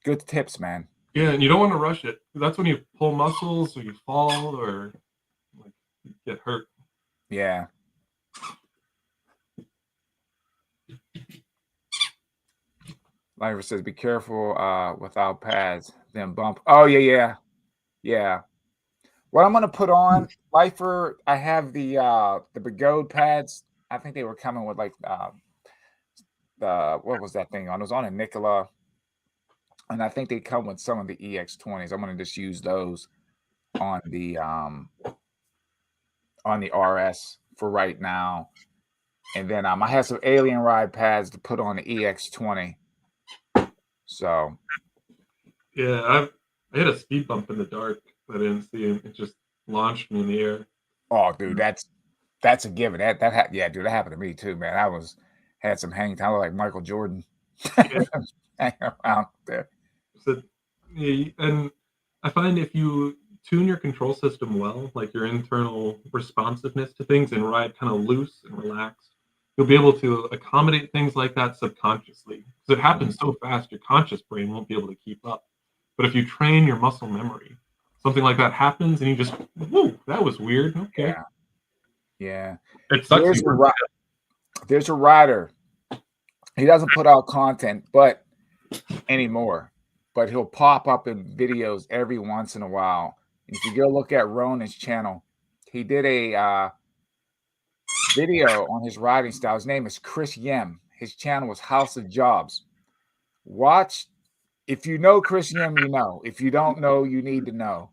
Good tips, man. Yeah, and you don't want to rush it. That's when you pull muscles or you fall or like you get hurt. Yeah. Lifer says, be careful without pads, then bump. Oh, yeah. What I'm gonna put on, Lifer, I have the Begode pads. I think they were coming with like the what was that thing on? It was on a Nikola, and I think they come with some of the EX20s. I'm gonna just use those on the RS for right now. And then I have some Alien Ride pads to put on the EX20. So Yeah, I had a speed bump in the dark that I didn't see, and it just launched me in the air. oh dude, that's a given. Yeah, dude, that happened to me too, man. Had some hang time like Michael Jordan Yeah. hanging around there. So, yeah, and I find if you tune your control system well, like your internal responsiveness to things, and ride kind of loose and relaxed, you'll be able to accommodate things like that subconsciously. Because it happens so fast, your conscious brain won't be able to keep up. But if you train your muscle memory, something like that happens, and you just, whoa, that was weird. Okay. Yeah. It sucks. There's a rider. He doesn't put out content, but anymore. But he'll pop up in videos every once in a while. If you go look at Ronan's channel, he did a video on his riding style. His name is Chris Yem. His channel was House of Jobs. Watch. If you know Chris Yem, you know. If you don't know, you need to know.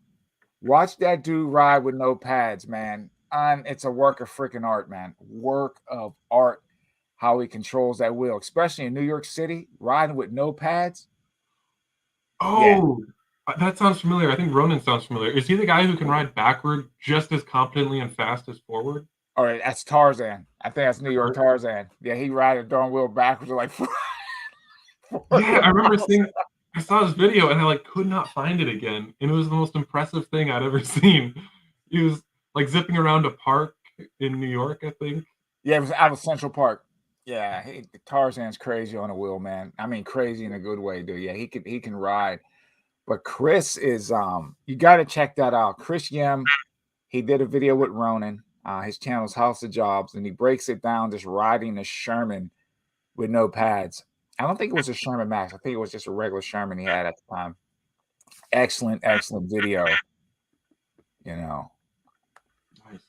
Watch that dude ride with no pads, man. And it's a work of freaking art, man. Work of art. How he controls that wheel, especially in New York City, riding with no pads. Oh, that sounds familiar. I think Ronan sounds familiar. Is he the guy who can ride backward just as competently and fast as forward? All right, that's Tarzan. I think that's New York Tarzan. Yeah, he ride a darn wheel backwards like. Yeah, I remember seeing. I saw his video and I like could not find it again, and it was the most impressive thing I'd ever seen. He was like zipping around a park in New York, I think. Yeah, it was out of Central Park. Yeah, Tarzan's crazy on a wheel, man. I mean, crazy in a good way, dude. Yeah, he can ride. But Chris is you got to check that out. Chris Yem, he did a video with Ronan. His channel's House of Jobs, and he breaks it down just riding a Sherman with no pads. I don't think it was a Sherman Max. I think it was just a regular Sherman he had at the time. Excellent video. You know. Nice.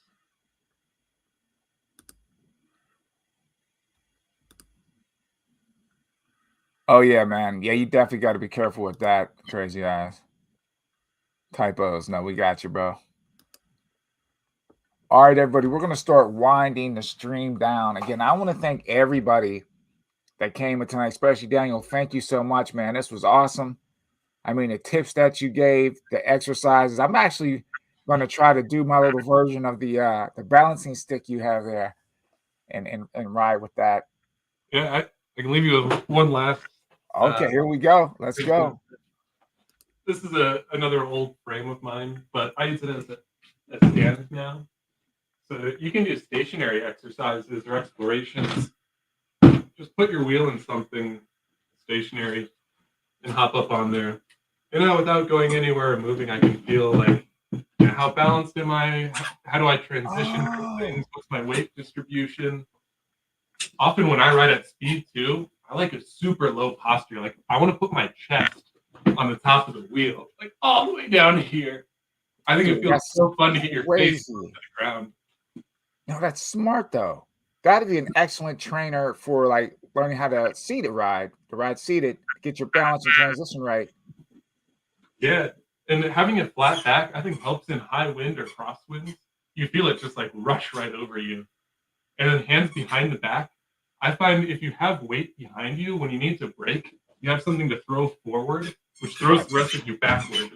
Oh yeah, man. Yeah, you definitely got to be careful with that, crazy eyes. Typos. No, we got you, bro. All right, everybody, we're going to start winding the stream down. Again, I want to thank everybody that came in tonight, especially Daniel. Thank you so much, man. This was awesome. I mean, the tips that you gave, the exercises. I'm actually going to try to do my little version of the balancing stick you have there and ride with that. Yeah, I can leave you with one last. Okay, here we go. Let's go. This is another old frame of mine, but I use it as a stand now. So you can do stationary exercises or explorations. Just put your wheel in something stationary and hop up on there. Without going anywhere or moving, I can feel like, how balanced am I? How do I transition through things? What's my weight distribution? Often when I ride at speed too, I like a super low posture. Like I want to put my chest on the top of the wheel, like all the way down here. I think it feels so fun to get your face on the ground. No, that's smart though. That'd be an excellent trainer for like learning how to seated ride, to ride seated, get your balance and transition right. Yeah, and having a flat back, I think helps in high wind or crosswinds. You feel it just like rush right over you. And then hands behind the back. I find if you have weight behind you, when you need to brake, you have something to throw forward, which throws the rest of you backward.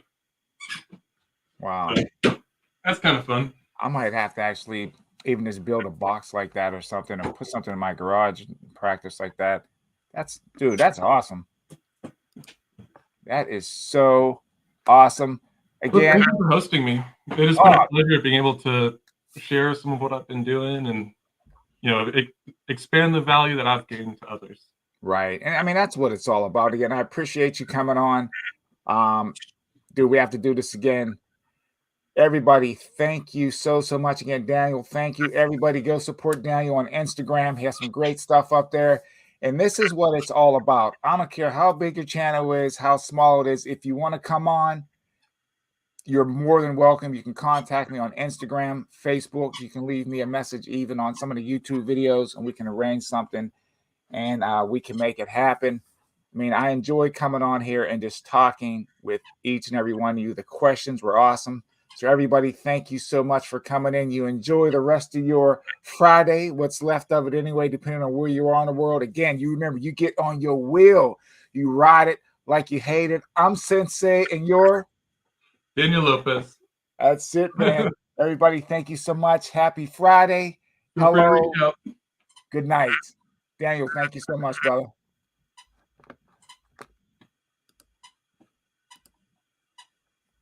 Wow. So, that's kind of fun. I might have to actually even just build a box like that or something, or put something in my garage and practice like that. That's awesome. That is so awesome. Again, thank you for hosting me. It has been a pleasure being able to share some of what I've been doing and expand the value that I've gained to others. Right. And I mean, that's what it's all about. Again, I appreciate you coming on. Dude, we have to do this again. Everybody, thank you so much again. Daniel, thank you. Everybody go support Daniel on Instagram. He has some great stuff up there. And this is what it's all about. I don't care how big your channel is, how small it is. If you want to come on, you're more than welcome. You can contact me on Instagram, Facebook. You can leave me a message even on some of the YouTube videos, and we can arrange something, and we can make it happen. I mean, I enjoy coming on here and just talking with each and every one of you. The questions were awesome. So everybody, thank you so much for coming in. You enjoy the rest of your Friday, what's left of it anyway, depending on where you are in the world. Again, you remember, you get on your wheel. You ride it like you hate it. I'm Sensei, and you're Daniel Lopez. That's it, man. Everybody, thank you so much. Happy Friday. Feel free to Hello. reach out. Good night. Daniel, thank you so much, brother.